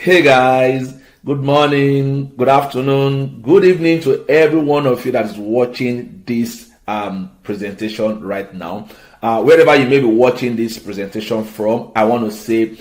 Hey guys, good morning, good afternoon, good evening to every one of you that is watching this presentation right now. Wherever you may be watching this presentation from, I want to say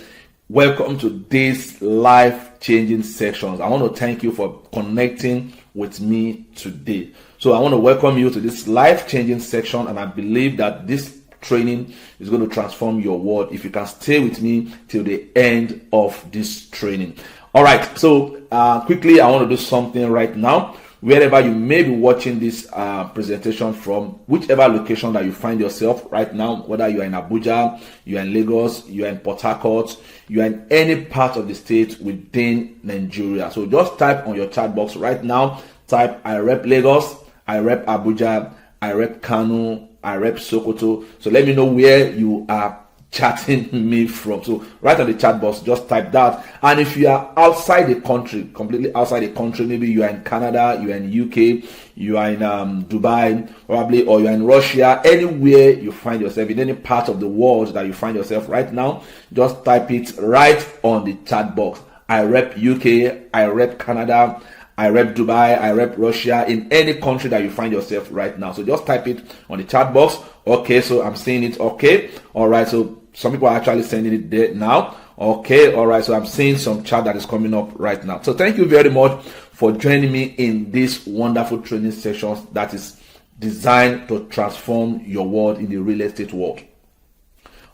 welcome to this life-changing sections. I want to thank you for connecting with me today. So I want to welcome you to this life-changing section, and I believe that this training is going to transform your world if you can stay with me till the end of this training. All right, so quickly I want to do something right now. Wherever you may be watching this presentation from, whichever location that you find yourself right now, whether you are in Abuja, you are in Lagos, you are in Port Harcourt, you are in any part of the state within Nigeria. So just type on your chat box right now, type I rep Lagos, I rep Abuja, I rep Kano, I rep Sokoto. So let me know where you are chatting me from. So right on the chat box, just type that. And if you are outside the country, completely outside the country, maybe you are in Canada, you are in UK, you are in Dubai, probably, or you are in Russia, anywhere you find yourself, in any part of the world that you find yourself right now, just type it right on the chat box. I rep UK, I rep Canada, I rep Dubai, I rep Russia, in any country that you find yourself right now. So just type it on the chat box. Okay, so I'm seeing it. Okay, all right. So some people are actually sending it there now. Okay, all right. So I'm seeing some chat that is coming up right now. So thank you very much for joining me in this wonderful training sessions that is designed to transform your world in the real estate world.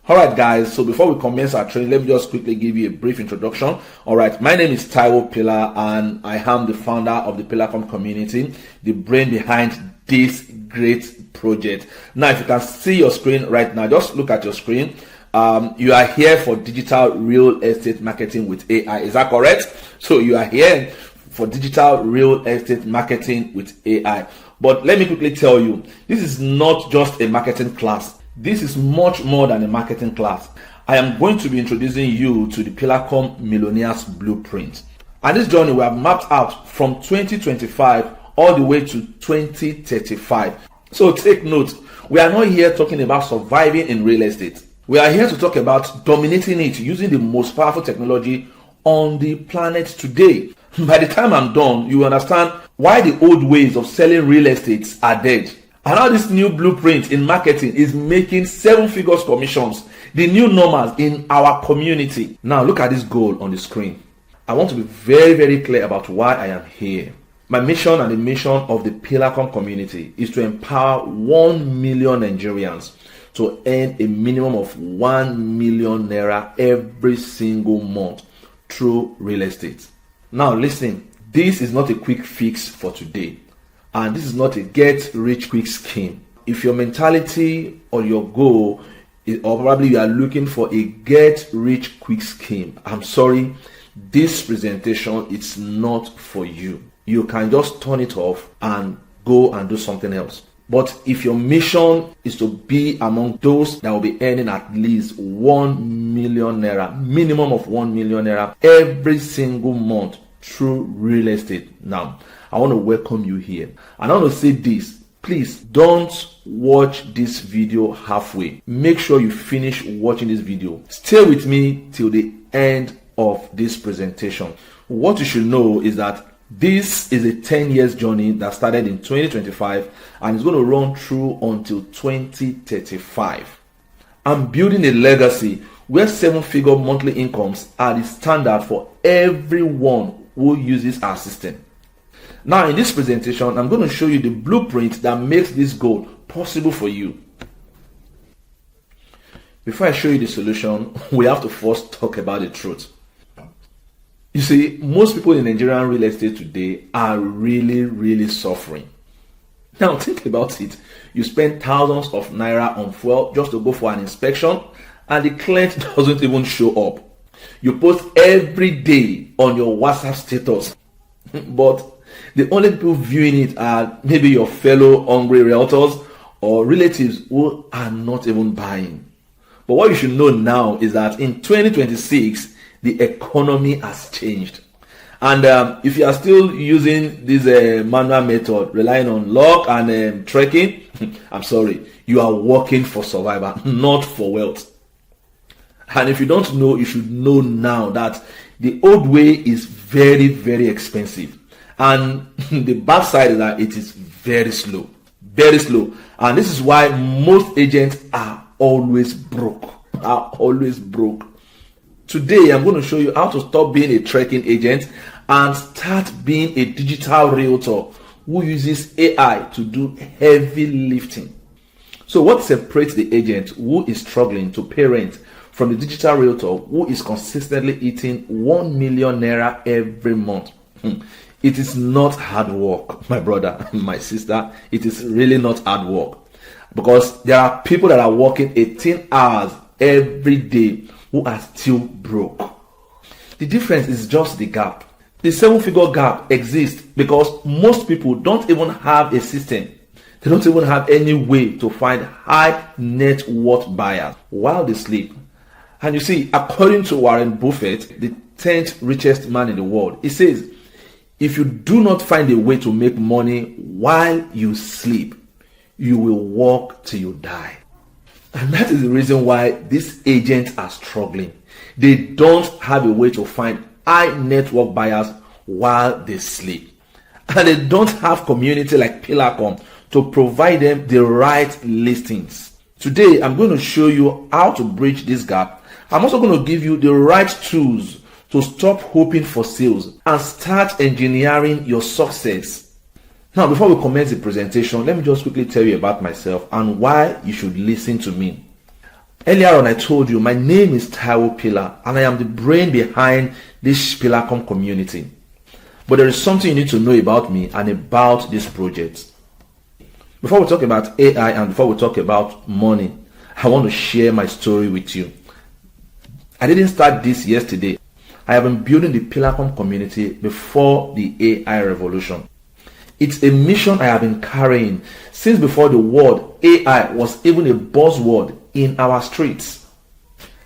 All right, guys, so before we commence our training, let me just quickly give you a brief introduction. All right, my name is Taiwo Pillar, and I am the founder of the Pillarcom community, the brain behind this great project. Now, if you can see your screen right now, just look at your screen. You are here for digital real estate marketing with AI. Is that correct? So you are here for digital real estate marketing with AI. But let me quickly tell you, this is not just a marketing class. This is much more than a marketing class. I am going to be introducing you to the Pillarcom Millionaires Blueprint. And this journey we have mapped out from 2025 all the way to 2035. So take note, we are not here talking about surviving in real estate. We are here to talk about dominating it using the most powerful technology on the planet today. By the time I'm done, you will understand why the old ways of selling real estate are dead. And how this new blueprint in marketing is making 7-figure commissions, the new normals in our community. Now look at this goal on the screen. I want to be very, very clear about why I am here. My mission and the mission of the Pillarcom community is to empower 1 million Nigerians to earn a minimum of 1 million naira every single month through real estate. Now listen, this is not a quick fix for today. And this is not a get-rich-quick scheme. If your mentality or your goal is, or probably you are looking for a get-rich-quick scheme, I'm sorry, this presentation is not for you. You can just turn it off and go and do something else. But if your mission is to be among those that will be earning at least 1 million naira, minimum of 1 million naira every single month through real estate, now I want to welcome you here. And I want to say this, please don't watch this video halfway. Make sure you finish watching this video. Stay with me till the end of this presentation. What you should know is that this is a 10 years journey that started in 2025 and is going to run through until 2035. I'm building a legacy where 7-figure monthly incomes are the standard for everyone who uses our system. Now in this presentation, I'm going to show you the blueprint that makes this goal possible for you. Before I show you the solution, we have to first talk about the truth. You see, most people in Nigerian real estate today are really suffering. Now think about it. You spend thousands of naira on fuel just to go for an inspection and the client doesn't even show up. You post every day on your WhatsApp status, but the only people viewing it are maybe your fellow hungry realtors or relatives who are not even buying. But what you should know now is that in 2026, the economy has changed. And if you are still using this manual method, relying on luck and trekking, I'm sorry, you are working for survival, not for wealth. And if you don't know, you should know now that the old way is very, very expensive. And the bad side is that it is very slow. Very slow. And this is why most agents are always broke. Today, I'm going to show you how to stop being a trekking agent and start being a digital realtor who uses AI to do heavy lifting. So what separates the agent who is struggling to pay rent from the digital realtor who is consistently eating 1 million naira every month? It is not hard work, my brother, my sister. It is really not hard work, because there are people that are working 18 hours every day who are still broke. The difference is just the gap. The 7-figure gap exists because most people don't even have a system. They don't even have any way to find high net worth buyers while they sleep. And you see, according to Warren Buffett, the 10th richest man in the world, he says, if you do not find a way to make money while you sleep, you will work till you die. And that is the reason why these agents are struggling. They don't have a way to find high network buyers while they sleep. And they don't have community like Pillarcom to provide them the right listings. Today, I'm going to show you how to bridge this gap. I'm also going to give you the right tools to stop hoping for sales and start engineering your success. Now, before we commence the presentation, let me just quickly tell you about myself and why you should listen to me. Earlier on, I told you my name is Taiwo Pillar and I am the brain behind this Pillarcom community. But there is something you need to know about me and about this project. Before we talk about AI and before we talk about money, I want to share my story with you. I didn't start this yesterday. I have been building the Pillarcom community before the AI revolution. It's a mission I have been carrying since before the word AI was even a buzzword in our streets.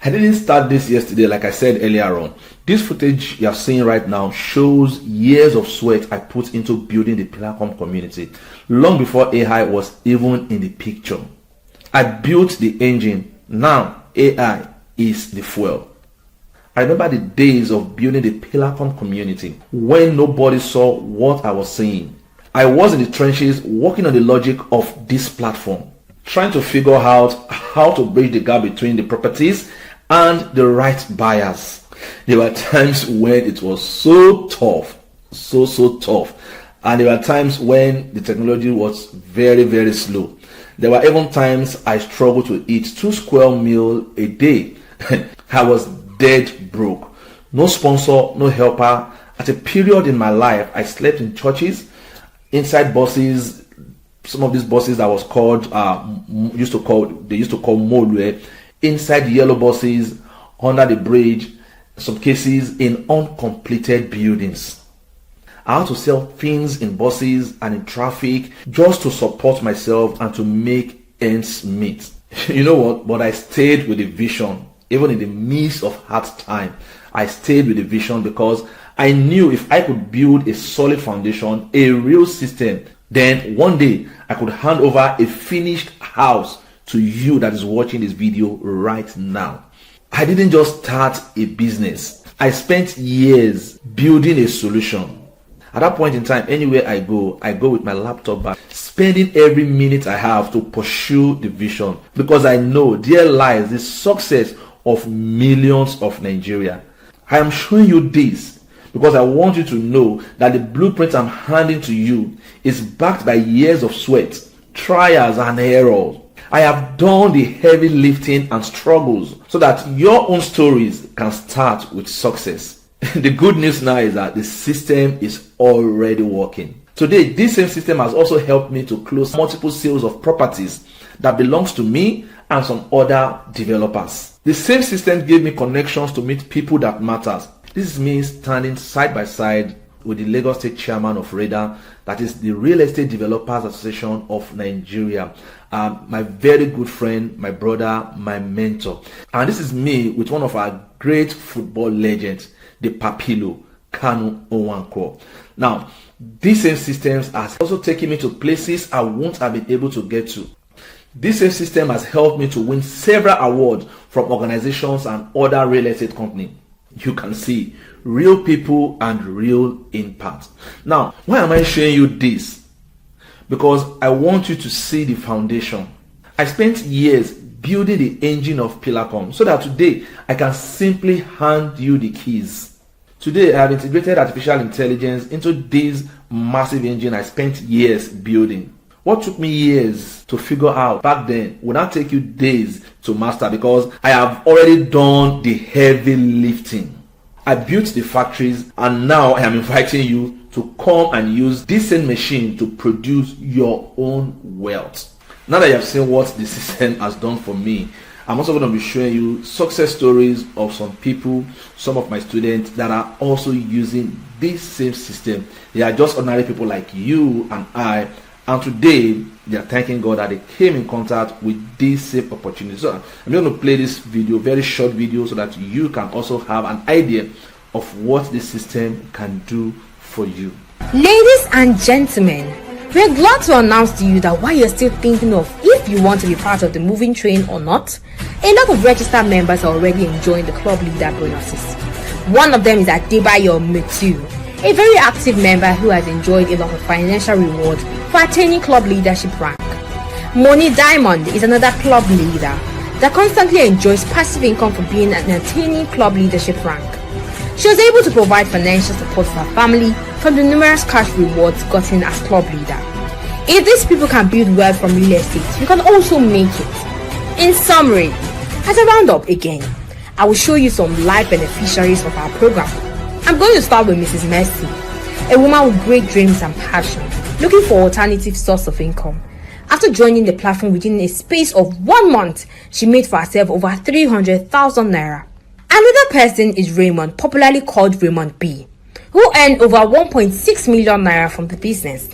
I didn't start this yesterday, like I said earlier on. This footage you are seeing right now shows years of sweat I put into building the Pillarcom community, long before AI was even in the picture. I built the engine. Now AI is the fuel. I remember the days of building the Pillarcom community when nobody saw what I was saying. I was in the trenches working on the logic of this platform, trying to figure out how to bridge the gap between the properties and the right buyers. There were times when it was so tough, so tough. And there were times when the technology was very, very slow. There were even times I struggled to eat 2 square meals a day. I was dead broke. No sponsor, no helper. At a period in my life, I slept in churches, inside buses. Some of these buses that was called, they used to call Molwe, inside yellow buses, under the bridge, some cases in uncompleted buildings. I had to sell things in buses and in traffic just to support myself and to make ends meet. You know what? But I stayed with the vision. Even in the midst of hard time, I stayed with the vision because I knew if I could build a solid foundation, a real system, then one day I could hand over a finished house to you that is watching this video right now. I didn't just start a business. I spent years building a solution. At that point in time, anywhere I go with my laptop bag, spending every minute I have to pursue the vision, because I know there lies the success of millions of Nigeria. I am showing you this because I want you to know that the blueprint I'm handing to you is backed by years of sweat, trials and errors. I have done the heavy lifting and struggles so that your own stories can start with success. The good news now is that the system is already working. Today, this same system has also helped me to close multiple sales of properties that belongs to me and some other developers. The same system gave me connections to meet people that matters. This is me standing side by side with the Lagos State Chairman of REDA, that is the Real Estate Developers Association of Nigeria. My very good friend, my brother, my mentor. And this is me with one of our great football legends, the Papilo, Kanu Nwankwo. Now, these same systems has also taken me to places I won't have been able to get to. This same system has helped me to win several awards from organizations and other real estate companies. You can see real people and real impact. Now, why am I showing you this? Because I want you to see the foundation. I spent years building the engine of Pillarcom so that today I can simply hand you the keys. Today I have integrated artificial intelligence into this massive engine I spent years building. What took me years to figure out back then will now take you days to master, because I have already done the heavy lifting. I built the factories, and now I am inviting you to come and use this same machine to produce your own wealth. Now that you have seen what the system has done for me, I'm also going to be showing you success stories of some people, some of my students that are also using this same system. They are just ordinary people like you and I, and today they are thanking God that they came in contact with this same opportunity. So I'm going to play this video, very short video, so that you can also have an idea of what this system can do for you. Ladies and gentlemen, we're glad to announce to you that while you're still thinking of if you want to be part of the moving train or not, a lot of registered members are already enjoying the club leader bonuses. One of them is Diaspora Magnet, a very active member who has enjoyed a lot of financial rewards for attaining club leadership rank. Moni Diamond is another club leader that constantly enjoys passive income for being and attaining club leadership rank. She was able to provide financial support for her family from the numerous cash rewards gotten as club leader. If these people can build wealth from real estate, you can also make it. In summary, as a roundup again, I will show you some live beneficiaries of our program. I'm going to start with Mrs. Mercy, a woman with great dreams and passion, looking for alternative source of income. After joining the platform within a space of 1 month, she made for herself over 300,000 naira. Another person is Raymond, popularly called Raymond B, who earned over 1.6 million naira from the business.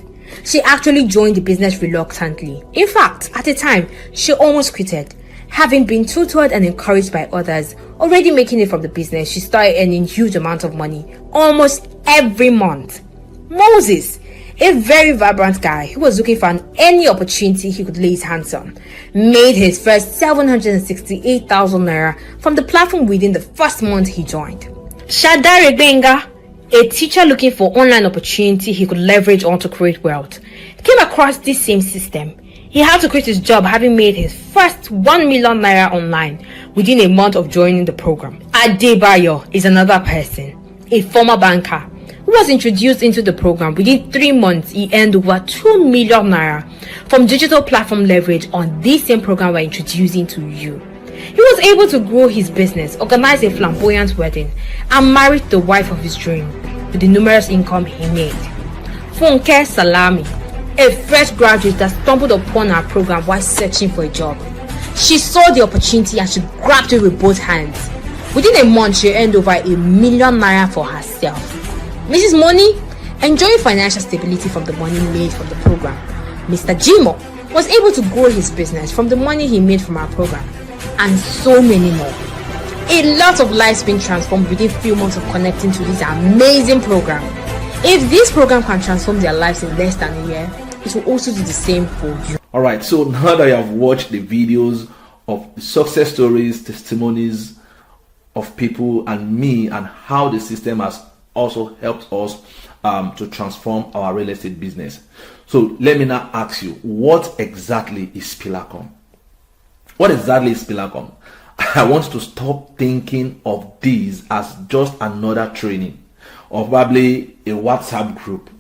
She actually joined the business reluctantly. In fact, at the time, she almost quitted. Having been tutored and encouraged by others, already making it from the business, she started earning huge amounts of money almost every month. Moses, a very vibrant guy who was looking for any opportunity he could lay his hands on, made his first 768,000 naira from the platform within the first month he joined. Shadari Benga, a teacher looking for online opportunity he could leverage on to create wealth, came across this same system. He had to quit his job having made his first 1 million naira online within a month of joining the program. Adebayo is another person, a former banker who was introduced into the program. Within 3 months, he earned over 2 million naira from digital platform leverage on this same program we're introducing to you. He was able to grow his business, organize a flamboyant wedding, and marry the wife of his dream with the numerous income he made. Funke Salami, a fresh graduate that stumbled upon our program while searching for a job. She saw the opportunity and she grabbed it with both hands. Within a month, she earned over 1 million naira for herself. Mrs. Money, enjoying financial stability from the money made from the program. Mr. Jimo was able to grow his business from the money he made from our program, and so many more. A lot of lives being transformed within few months of connecting to this amazing program. If this program can transform their lives in less than a year, it will also do the same for you. Alright, so now that you have watched the videos of the success stories, testimonies of people and me, and how the system has also helped us to transform our real estate business. So let me now ask you, what exactly is Pillarcom? What exactly is Pillarcom? I want to stop thinking of this as just another training or probably a WhatsApp group.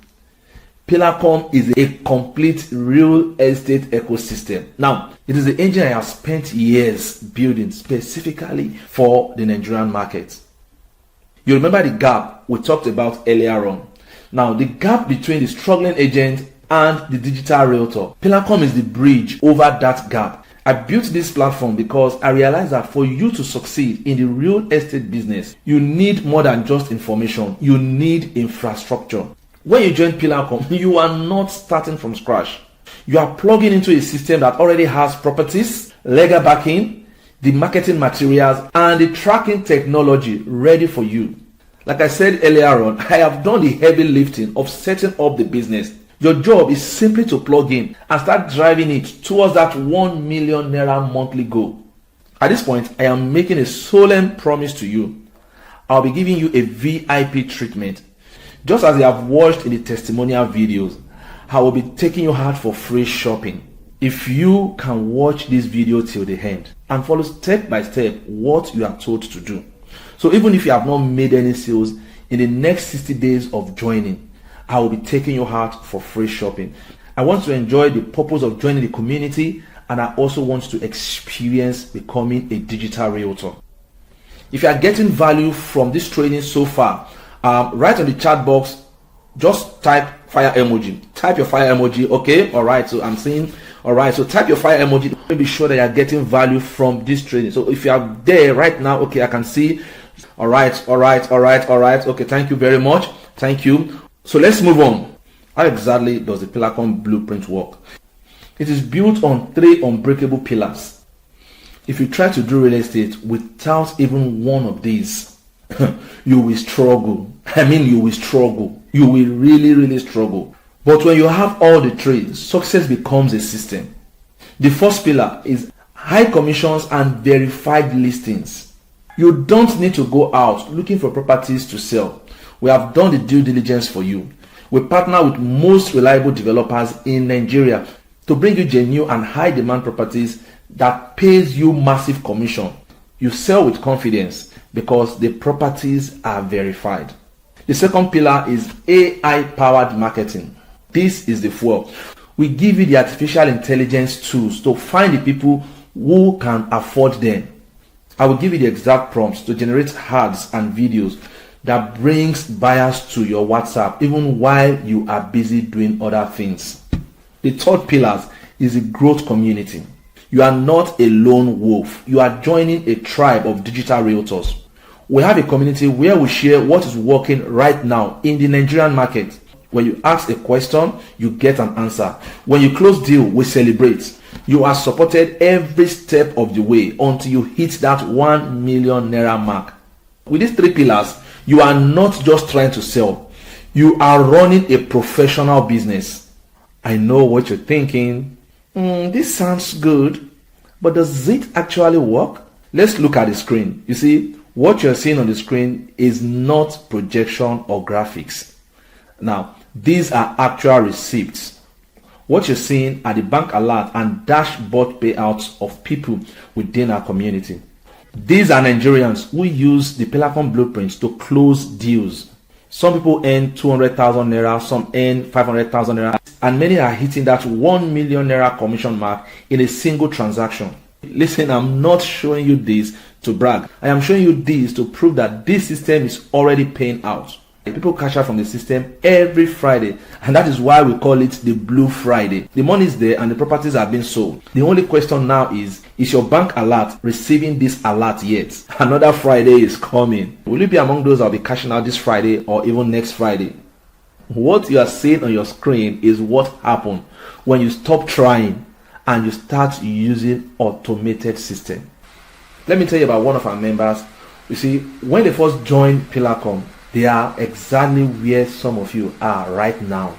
Pillarcom is a complete real estate ecosystem. Now, it is the engine I have spent years building specifically for the Nigerian market. You remember the gap we talked about earlier on. Now, the gap between the struggling agent and the digital realtor. Pillarcom is the bridge over that gap. I built this platform because I realized that for you to succeed in the real estate business, you need more than just information. You need infrastructure. When you join Pillarcom, you are not starting from scratch. You are plugging into a system that already has properties, legal backing, the marketing materials, and the tracking technology ready for you. Like I said earlier on, I have done the heavy lifting of setting up the business. Your job is simply to plug in and start driving it towards that 1 million naira monthly goal. At this point, I am making a solemn promise to you. I'll be giving you a VIP treatment. Just as you have watched in the testimonial videos, I will be taking you out for free shopping. If you can watch this video till the end and follow step by step what you are told to do. So even if you have not made any sales, in the next 60 days of joining, I will be taking you out for free shopping. I want to enjoy the purpose of joining the community, and I also want to experience becoming a digital realtor. If you are getting value from this training so far, write on the chat box, just type fire emoji. Type your fire emoji, okay? All right, so I'm seeing, all right, so type your fire emoji to be sure that you're getting value from this training. So if you are there right now, okay, I can see. All right. Okay, thank you very much. Thank you. So let's move on. How exactly does the Pillarcom blueprint work? It is built on 3 unbreakable pillars. If you try to do real estate without even one of these, you will struggle. You will struggle. You will really struggle. But when you have all the 3, success becomes a system. The first pillar is high commissions and verified listings. You don't need to go out looking for properties to sell. We have done the due diligence for you. We partner with most reliable developers in Nigeria to bring you genuine and high demand properties that pays you massive commission. You sell with confidence because the properties are verified. The second pillar is AI-powered marketing. This is the fuel. We give you the artificial intelligence tools to find the people who can afford them. I will give you the exact prompts to generate ads and videos that brings buyers to your WhatsApp even while you are busy doing other things. The third pillar is a growth community. You are not a lone wolf. You are joining a tribe of digital realtors. We have a community where we share what is working right now in the Nigerian market. When you ask a question, you get an answer. When you close deal, we celebrate. You are supported every step of the way until you hit that 1 million naira mark. With these 3 pillars, you are not just trying to sell. You are running a professional business. I know what you're thinking. This sounds good, but does it actually work? Let's look at the screen. You see, what you're seeing on the screen is not projection or graphics. Now, these are actual receipts. What you're seeing are the bank alert and dashboard payouts of people within our community. These are Nigerians who use the Pillarcom blueprints to close deals. Some people earn 200,000 naira, some earn 500,000 naira, and many are hitting that 1 million naira commission mark in a single transaction. Listen, I'm not showing you this to brag. I am showing you this to prove that this system is already paying out. People cash out from the system every Friday, and that is why we call it the Blue Friday. The money is there and the properties are being sold. The only question now is your bank alert receiving this alert yet? Another Friday is coming. Will you be among those that will be cashing out this Friday or even next Friday? What you are seeing on your screen is what happened when you stop trying and you start using automated system. Let me tell you about one of our members. You see, when they first joined Pillarcom, they are exactly where some of you are right now.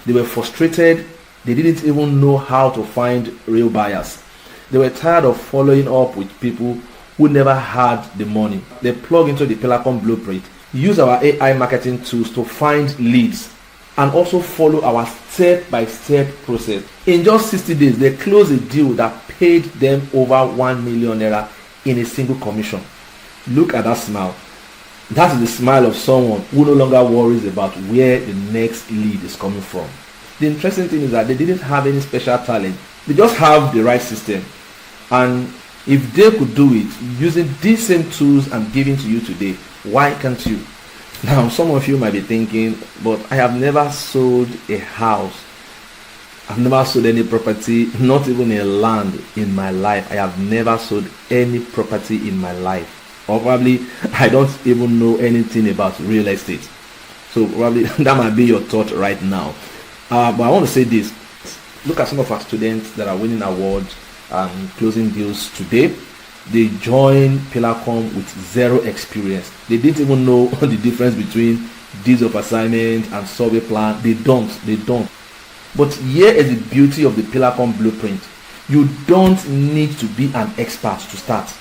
They were frustrated. They didn't even know how to find real buyers. They were tired of following up with people who never had the money. They plug into the Pillarcom blueprint, use our AI marketing tools to find leads, and also follow our step-by-step process. In just 60 days, they closed a deal that paid them over 1 million naira in a single commission. Look at that smile. That is the smile of someone who no longer worries about where the next lead is coming from. The interesting thing is that they didn't have any special talent. They just have the right system. And if they could do it using these same tools I'm giving to you today, why can't you? Now, some of you might be thinking, but I have never sold a house. I've never sold any property, not even a land in my life. I have never sold any property in my life. Or probably I don't even know anything about real estate. So probably that might be your thought right now. But I want to say this. Look at some of our students that are winning awards and closing deals today. They joined Pillarcom with zero experience. They didn't even know the difference between deeds of assignment and survey plan. They don't. But here is the beauty of the Pillarcom blueprint. You don't need to be an expert to start.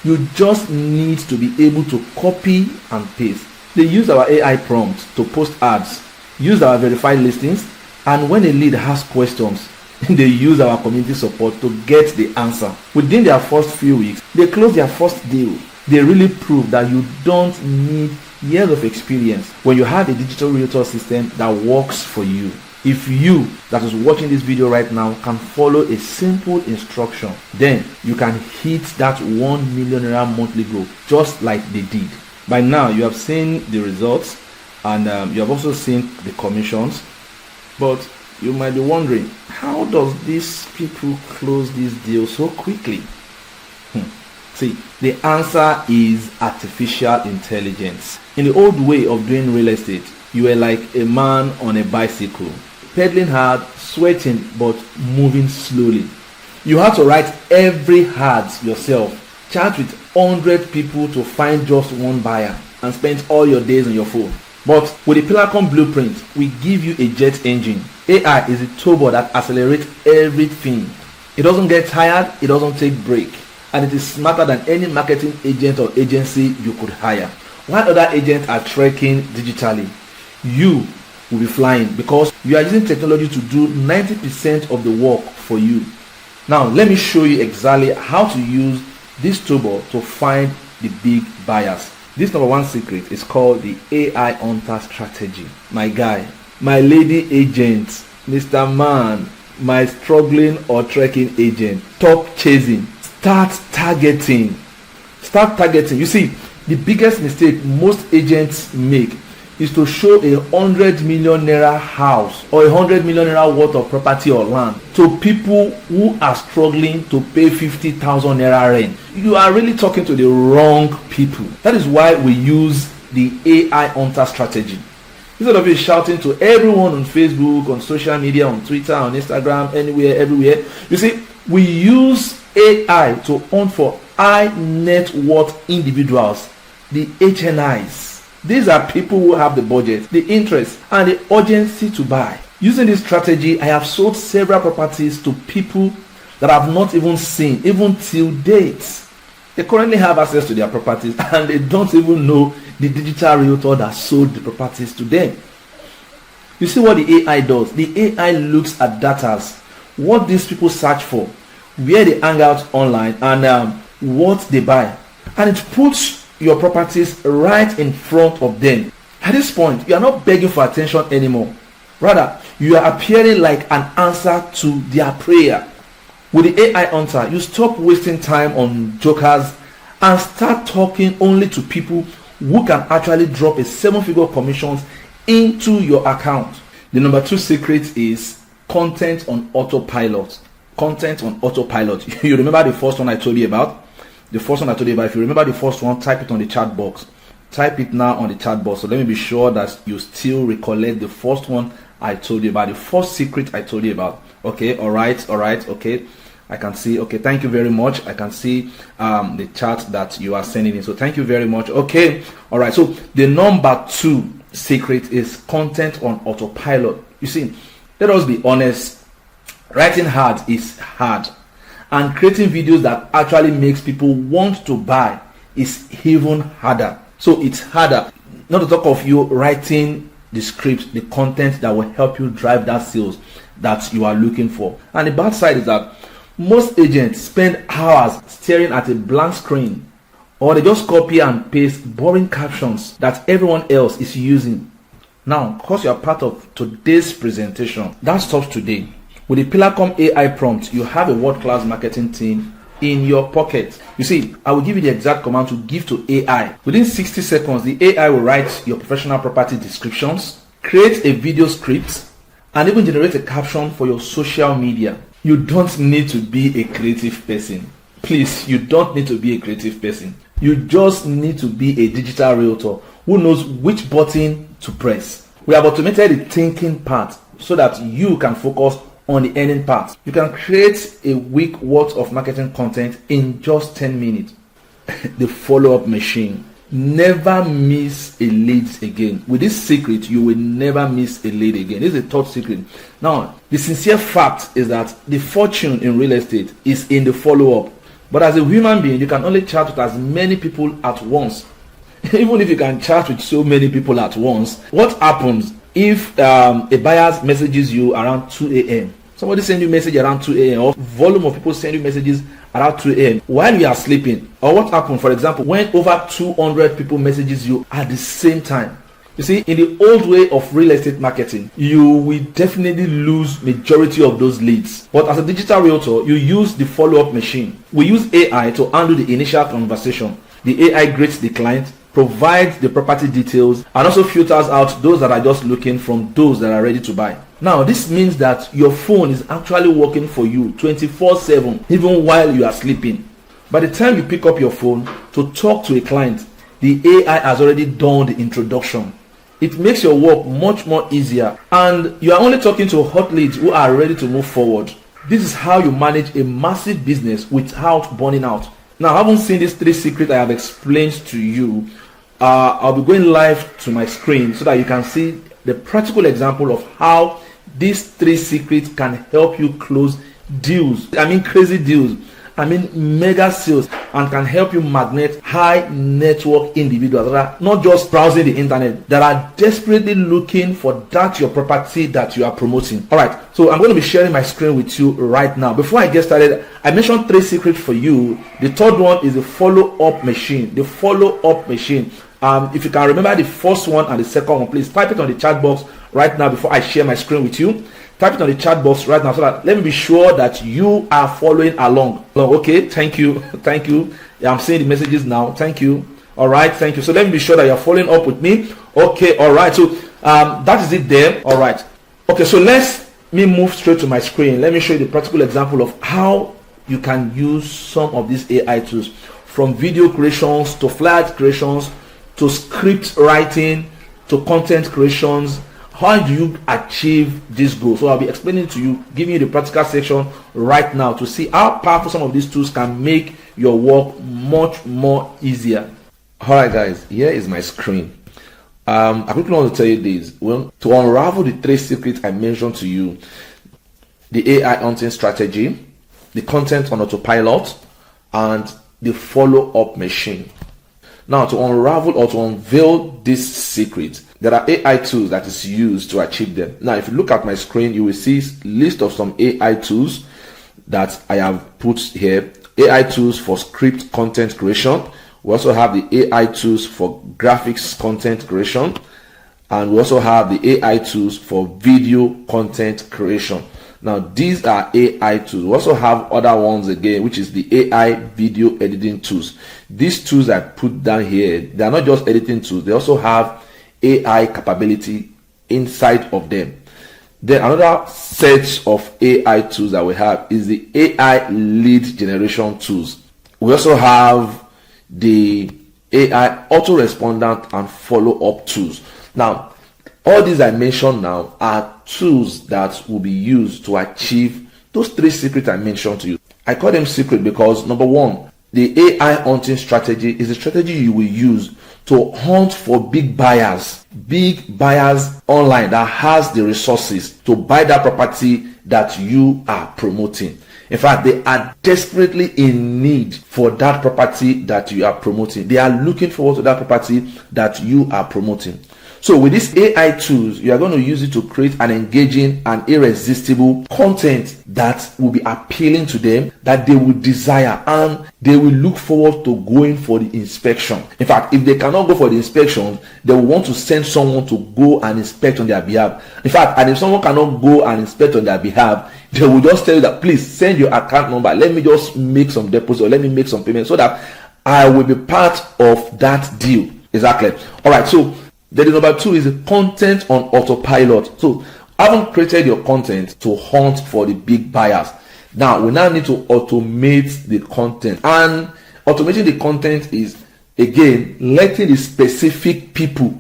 You just need to be able to copy and paste. They use our AI prompts to post ads, use our verified listings, and when a lead has questions, they use our community support to get the answer. Within their first few weeks, they close their first deal. They really prove that you don't need years of experience when you have a digital realtor system that works for you. If you that is watching this video right now can follow a simple instruction, then you can hit that 1 million naira monthly goal just like they did. By now, you have seen the results and you have also seen the commissions. But you might be wondering, how does these people close these deals so quickly? See, the answer is artificial intelligence. In the old way of doing real estate, you were like a man on a bicycle, pedaling hard, sweating, but moving slowly. You had to write every ad yourself, chat with 100 people to find just one buyer, and spend all your days on your phone. But with the Pillarcom blueprint, we give you a jet engine. AI is a turbo that accelerates everything. It doesn't get tired, it doesn't take break, and it is smarter than any marketing agent or agency you could hire. While other agents are trekking digitally, you will be flying because you are using technology to do 90% of the work for you. Now, let me show you exactly how to use this turbo to find the big buyers. This number one secret is called the AI Hunter strategy. My guy, my lady agent, Mr. Man, my struggling or trekking agent, stop chasing, start targeting. You see, the biggest mistake most agents make is to show 100 million naira house or 100 million naira worth of property or land to people who are struggling to pay 50,000 naira rent. You are really talking to the wrong people. That is why we use the AI Hunter strategy. Instead of you shouting to everyone on Facebook, on social media, on Twitter, on Instagram, anywhere, everywhere, you see, we use AI to hunt for high net worth individuals, the HNIs. These are people who have the budget, the interest, and the urgency to buy. Using this strategy, I have sold several properties to people that I have not even seen, even till date. They currently have access to their properties and they don't even know the digital realtor that sold the properties to them. You see what the AI does? The AI looks at data, what these people search for, where they hang out online, and what they buy. And it puts your properties right in front of them. At this point, you are not begging for attention anymore. Rather, you are appearing like an answer to their prayer. With the AI Hunter, you stop wasting time on jokers and start talking only to people who can actually drop a 7-figure commissions into your account. The number 2 secret is content on autopilot. Content on autopilot. You remember the first one I told you about? The first one I told you about, if you remember the first one, type it on the chat box. Type it now on the chat box. So let me be sure that you still recollect the first one I told you about, the first secret I told you about. Okay, all right, okay. I can see, okay, thank you very much. I can see the chat that you are sending in. So thank you very much. Okay, all right. So the number 2 secret is content on autopilot. You see, let us be honest. Writing hard is hard. And creating videos that actually makes people want to buy is even harder. So it's harder, not to talk of you writing the script, the content that will help you drive that sales that you are looking for. And the bad side is that most agents spend hours staring at a blank screen, or they just copy and paste boring captions that everyone else is using. Now, because you are part of today's presentation, that stops today. With the Pillarcom AI prompt, you have a world-class marketing team in your pocket. You see, I will give you the exact command to give to AI. Within 60 seconds, the AI will write your professional property descriptions, create a video script, and even generate a caption for your social media. You don't need to be a creative person. Please, you don't need to be a creative person. You just need to be a digital realtor who knows which button to press. We have automated the thinking part so that you can focus on the earning part. You can create a week worth of marketing content in just 10 minutes. The follow-up machine. Never miss a lead again. With this secret, you will never miss a lead again. This is the third secret. Now, the sincere fact is that the fortune in real estate is in the follow-up. But as a human being, you can only chat with as many people at once. Even if you can chat with so many people at once, what happens if a buyer messages you around 2 a.m.? Somebody send you a message around 2 a.m. or volume of people send you messages around 2 a.m. while you are sleeping. Or what happens, for example, when over 200 people messages you at the same time? You see, in the old way of real estate marketing, you will definitely lose majority of those leads. But as a digital realtor, you use the follow-up machine. We use AI to handle the initial conversation. The AI greets the client, provides the property details, and also filters out those that are just looking from those that are ready to buy. Now, this means that your phone is actually working for you 24/7, even while you are sleeping. By the time you pick up your phone to talk to a client, the AI has already done the introduction. It makes your work much more easier, and you are only talking to hot leads who are ready to move forward. This is how you manage a massive business without burning out. Now, having seen these 3 secrets I have explained to you, I'll be going live to my screen so that you can see the practical example of how these 3 secrets can help you close deals. I mean crazy deals. I mean mega sales, and can help you magnet high network individuals that are not just browsing the internet, that are desperately looking for that your property that you are promoting. All right, so I'm going to be sharing my screen with you right now. Before I get started, I mentioned 3 secrets for you. The third one is the follow-up machine. The follow-up machine. If you can remember the first one and the second one, please type it on the chat box right now before I share my screen with you. Type it on the chat box right now so that let me be sure that you are following along. Okay, thank you. Thank you. Yeah, I'm seeing the messages now. Thank you. All right, thank you. So let me be sure that you're following up with me. Okay, all right. So that is it there. All right. Okay, so let me move straight to my screen. Let me show you the practical example of how you can use some of these AI tools, from video creations to flyer creations to script writing to content creations. How do you achieve this goal? So I'll be explaining to you, giving you the practical section right now to see how powerful some of these tools can make your work much more easier. All right, guys, here is my screen. I quickly want to tell you this. Well, to unravel the 3 secrets I mentioned to you, the AI hunting strategy, the content on autopilot, and the follow-up machine. Now, to unravel or to unveil this secret, there are AI tools that is used to achieve them. Now, if you look at my screen, you will see a list of some AI tools that I have put here. AI tools for script content creation. We also have the AI tools for graphics content creation. And we also have the AI tools for video content creation. Now, these are AI tools. We also have other ones again, which is the AI video editing tools. These tools I put down here, they are not just editing tools. They also have AI capability inside of them. Then another set of AI tools that we have is the AI lead generation tools. We also have the AI autorespondent and follow-up tools. Now, all these I mentioned now are tools that will be used to achieve those 3 secrets I mentioned to you. I call them secret because, number 1, the AI hunting strategy is a strategy you will use to hunt for big buyers online that has the resources to buy that property that you are promoting. In fact, they are desperately in need for that property that you are promoting. They are looking forward to that property that you are promoting. So with these AI tools, you are going to use it to create an engaging and irresistible content that will be appealing to them, that they will desire, and they will look forward to going for the inspection. In fact, if they cannot go for the inspection, they will want to send someone to go and inspect on their behalf. In fact, and if someone cannot go and inspect on their behalf, they will just tell you that, please send your account number. Let me just make some deposit, or let me make some payment so that I will be part of that deal. Exactly. All right. So then number 2 is the content on autopilot. So having created your content to hunt for the big buyers, now we now need to automate the content. And automating the content is, again, letting the specific people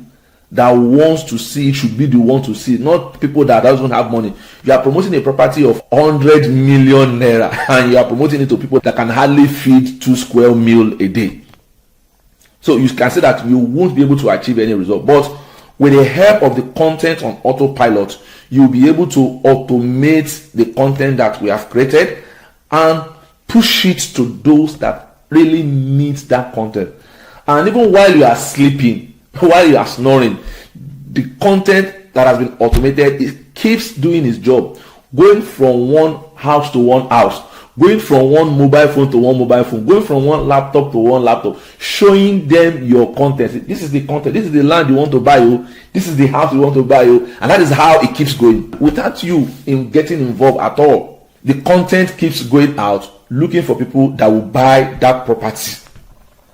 that wants to see it should be the one to see it, not people that doesn't have money. You are promoting a property of 100 million naira and you are promoting it to people that can hardly feed 2 square meals a day. So you can say that you won't be able to achieve any result. But with the help of the content on autopilot, you'll be able to automate the content that we have created and push it to those that really need that content. And even while you are sleeping, while you are snoring, the content that has been automated, it keeps doing its job, going from one house to one house, going from one mobile phone to one mobile phone, going from one laptop to one laptop, showing them your content. This is the content, this is the land you want to buy, this is the house you want to buy, and that is how it keeps going without you in getting involved at all. The content keeps going out, looking for people that will buy that property.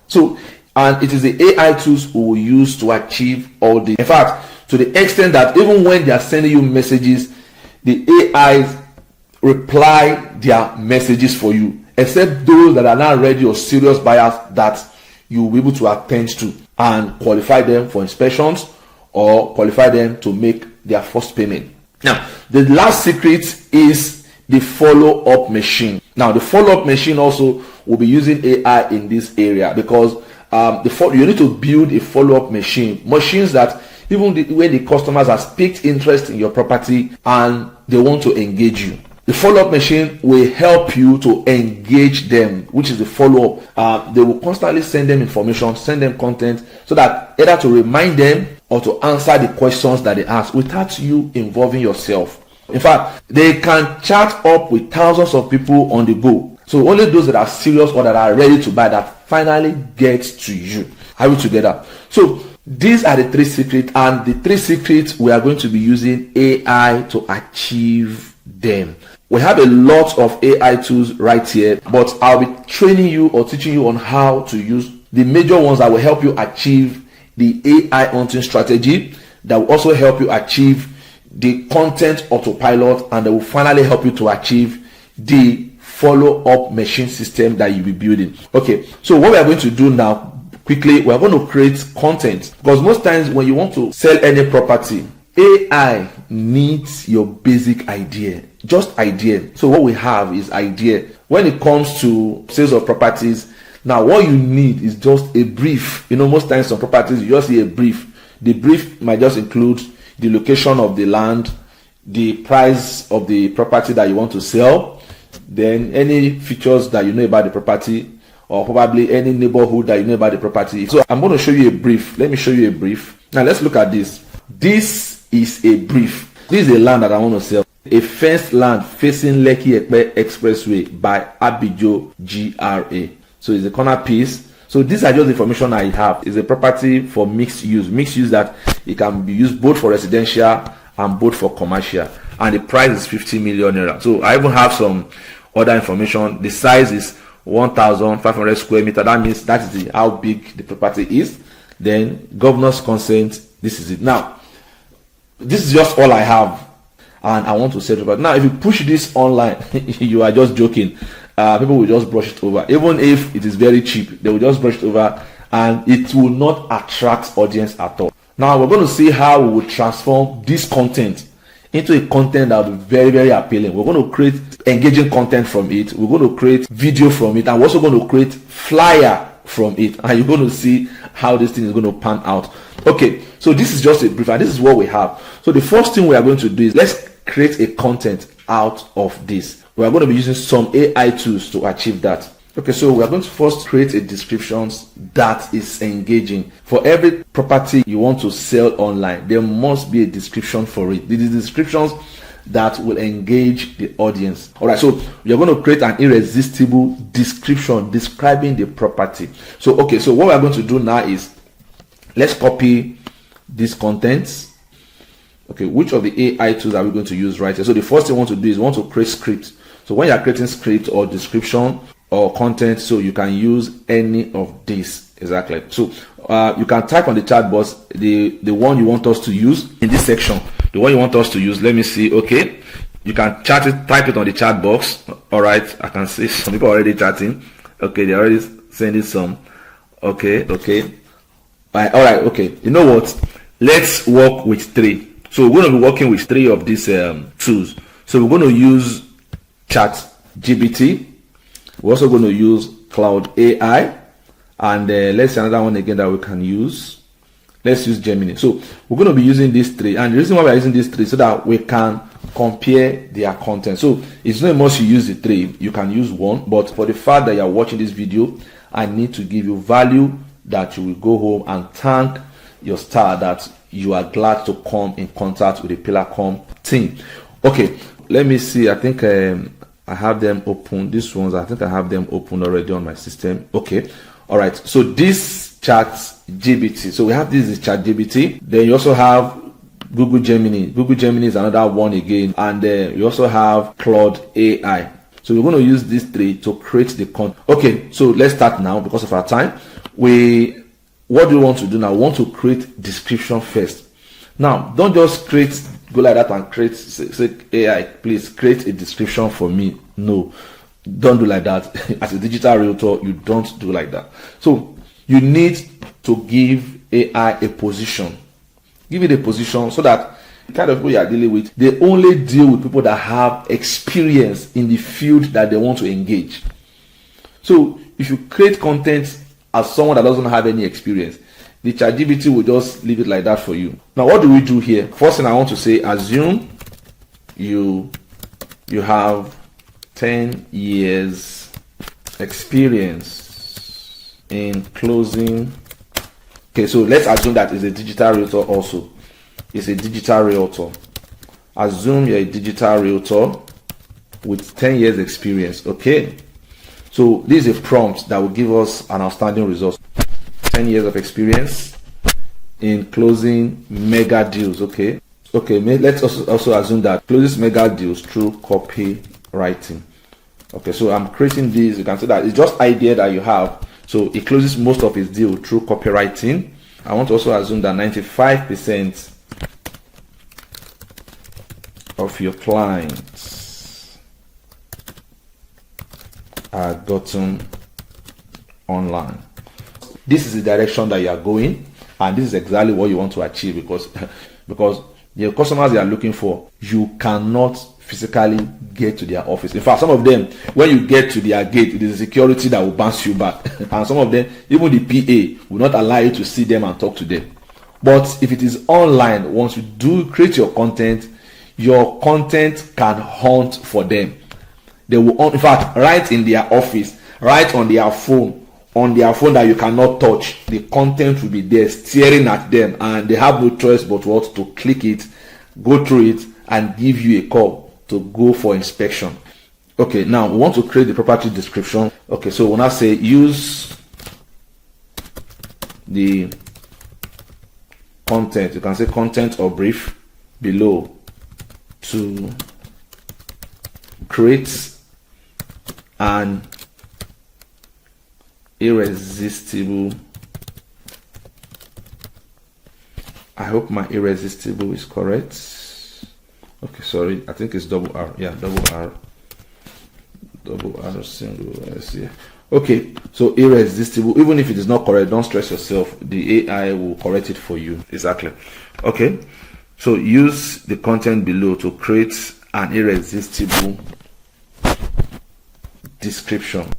So, and it is the AI tools we will use to achieve all this. In fact, to the extent that even when they are sending you messages, the AIs reply their messages for you, except those that are not ready or serious buyers that you will be able to attend to and qualify them for inspections or qualify them to make their first payment. Now, the last secret is the follow-up machine. Now, the follow-up machine also will be using AI in this area, because you need to build a follow-up machines that even when the customers have picked interest in your property and they want to engage you, the follow-up machine will help you to engage them, which is the follow-up. They will constantly send them information, send them content, so that either to remind them or to answer the questions that they ask without you involving yourself. In fact, they can chat up with thousands of people on the go. So only those that are serious or that are ready to buy that finally get to you. Are we together? So these are the three secrets, and the three secrets we are going to be using AI to achieve them. We have a lot of AI tools right here, but I'll be training you or teaching you on how to use the major ones that will help you achieve the AI hunting strategy, that will also help you achieve the content autopilot, and that will finally help you to achieve the follow-up machine system that you'll be building. Okay, so what we are going to do now, quickly, we are going to create content, because most times when you want to sell any property, AI needs your basic idea, just idea. So what we have is idea. When it comes to sales of properties, now what you need is just a brief. Most times on properties, you just see a brief. The brief might just include the location of the land, the price of the property that you want to sell, then any features that you know about the property, or probably any neighborhood that you know about the property. So I'm going to show you a brief. Let me show you a brief. Now let's look at this. This is a brief. This is a land that I want to sell. A fenced land facing Lekki Epe Expressway by Abijo GRA. So it's a corner piece. So these are just the information I have. It's a property for mixed use. Mixed use that it can be used both for residential and both for commercial. And the price is 50 million naira. So I even have some other information. The size is 1,500 square meter. That means that is how big the property is. Then governor's consent. This is it. Now, this is just all I have, and I want to set it up. Now, if you push this online, you are just joking. People will just brush it over. Even if it is very cheap, they will just brush it over, and it will not attract audience at all. Now, we're going to see how we will transform this content into a content that will be very, very appealing. We're going to create engaging content from it. We're going to create video from it, and we're also going to create flyer from it, and you're going to see how this thing is going to pan out. Okay, so this is just a brief, and this is what we have. So the first thing we are going to do is let's create a content out of this. We are going to be using some AI tools to achieve that. Okay, so we are going to first create a description that is engaging. For every property you want to sell online, there must be a description for it. These descriptions that will engage the audience. All right, so you're going to create an irresistible description describing the property. So okay, so what we're going to do now is let's copy these contents. Okay, which of the AI tools are we going to use right here? So the first thing we want to do is we want to create script. So when you're creating script or description or content, so you can use any of these. Exactly. So you can type on the chat box the one you want us to use in this section. The one you want us to use. Let me see. Okay, you can chat it, type it on the chat box. All right, I can see some people already chatting. Okay, they're already sending some. Okay. All right. Okay. You know what? Let's work with three. So we're going to be working with three of these tools. So we're going to use Chat GPT. We're also going to use Cloud AI, And let's see another one again that we can use. Let's use Gemini. So we're going to be using these three, and the reason why we're using these three so that we can compare their content. So it's not a must you use the three, you can use one, but for the fact that you're watching this video, I need to give you value that you will go home and thank your star that you are glad to come in contact with the Pillarcom team. Okay, let me see. I think I have them open. These ones, I think I have them open already on my system. Okay, all right. So this ChatGPT. So we have this is ChatGPT. Then you also have Google Gemini. Google Gemini is another one again, and you also have Claude AI. So we're going to use these three to create the content. Okay, so let's start now because of our time. What do we want to do now? We want to create description first. Now, don't just go like that and create, say AI, please create a description for me. No, don't do like that. As a digital realtor, you don't do like that. So you need to give AI a position. Give it a position so that the kind of people you are dealing with, they only deal with people that have experience in the field that they want to engage. So if you create content as someone that doesn't have any experience, the ChatGPT will just leave it like that for you. Now, what do we do here? First thing I want to say, assume you have 10 years experience in closing. Okay, so let's assume that is a digital realtor also. It's a digital realtor. Assume you're a digital realtor with 10 years experience. Okay. So this is a prompt that will give us an outstanding result. 10 years of experience in closing mega deals. Okay. Okay. Let's also assume that closes mega deals through copywriting. Okay. So I'm creating this. You can see that it's just idea that you have. So it closes most of his deal through copywriting. I want to also assume that 95% of your clients are gotten online. This is the direction that you are going, and this is exactly what you want to achieve, because the customers you are looking for, you cannot physically get to their office. In fact, some of them, when you get to their gate, it is security that will bounce you back. And some of them, even the PA will not allow you to see them and talk to them. But if it is online, once you do create your content can hunt for them. They will, in fact, right in their office, right on their phone that you cannot touch, the content will be there staring at them, and they have no choice but what to click it, go through it, and give you a call to go for inspection. Okay, now we want to create the property description. Okay, so when I say use the content, you can say content or brief below to create an irresistible, I hope my irresistible is correct. Okay, sorry, I think it's double R. Yeah, double R single S. Yeah. Okay, so irresistible. Even if it is not correct, don't stress yourself. The AI will correct it for you. Exactly. Okay, so use the content below to create an irresistible description.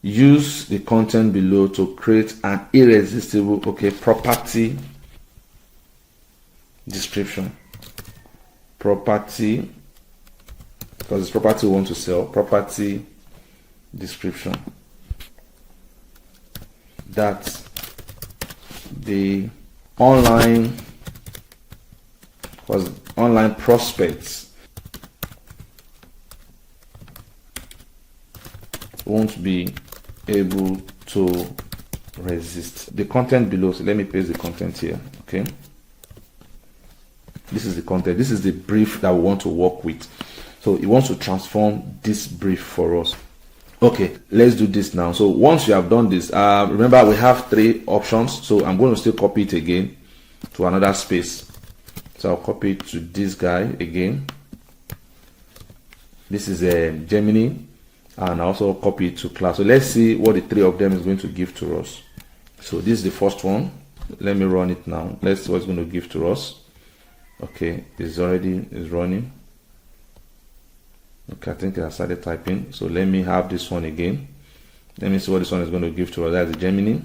Use the content below to create an irresistible, property description. Property, because it's property we want to sell. Property description that the online prospects won't be able to resist. The content below, so let me paste the content here. Okay, this is the content, this is the brief that we want to work with. So it wants to transform this brief for us. Okay, let's do this now. So once you have done this, remember we have 3 options, so I'm going to still copy it again to another space. So I'll copy it to this guy again. This is a Gemini, and I also copy it to class. So let's see what the 3 of them is going to give to us. So this is the first one. Let me run it now. Let's see what it's going to give to us. Okay, it's running. Okay, I think I started typing. So let me have this one again. Let me see what this one is going to give to us. That's the Gemini.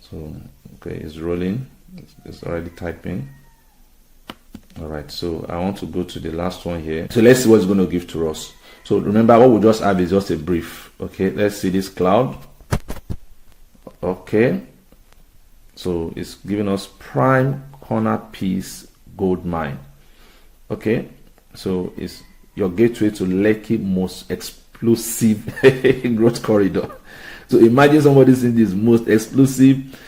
So, okay, it's rolling. It's already typing. All right, so I want to go to the last one here. So let's see what it's going to give to us. So remember, what we just have is just a brief. Okay, let's see this cloud. Okay, so it's giving us prime corner piece gold mine. Okay, so it's your gateway to Lekki most explosive growth corridor. So imagine somebody's in this most explosive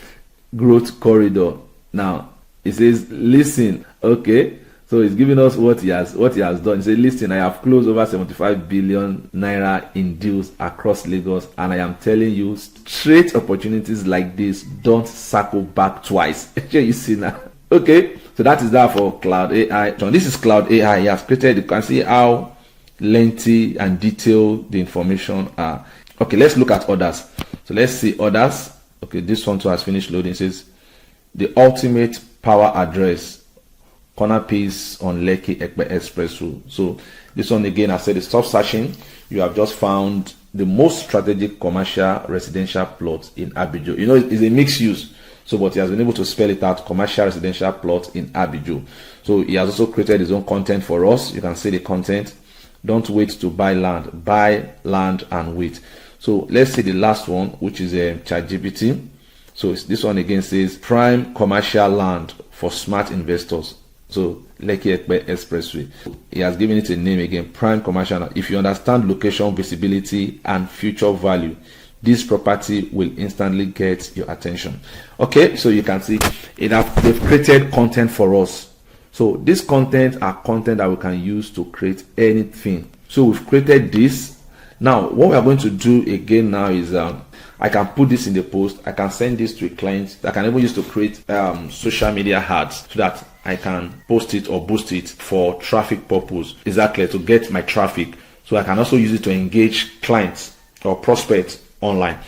growth corridor. Now it says, listen. Okay, so it's giving us what he has done. He said, listen, I have closed over 75 billion naira in deals across Lagos, and I am telling you, straight opportunities like this don't circle back twice. You see now. Okay, so that is that for Cloud AI. So this is Cloud AI. He has created. You can see how lengthy and detailed the information are. Okay, let's look at others. So let's see others. Okay, this one too has finished loading. It says the ultimate power address, corner piece on Lekki Ekpe Expressway. So this one again, I said, stop searching. You have just found the most strategic commercial residential plot in Abijo. You know, it's a mixed use. So, but he has been able to spell it out, commercial residential plot in Abijo. So he has also created his own content for us. You can see the content. Don't wait to buy land. Buy land and wait. So let's see the last one, which is a ChatGPT. So this one again says prime commercial land for smart investors. So Lekki Ekpe Expressway. He has given it a name again, prime commercial. If you understand location, visibility, and future value, this property will instantly get your attention. Okay, so you can see they've created content for us. So this content are content that we can use to create anything. So we've created this. Now what we are going to do again now is I can put this in the post. I can send this to a client that can even use to create social media ads so that I can post it or boost it for traffic purpose. Exactly, to get my traffic. So I can also use it to engage clients or prospects online.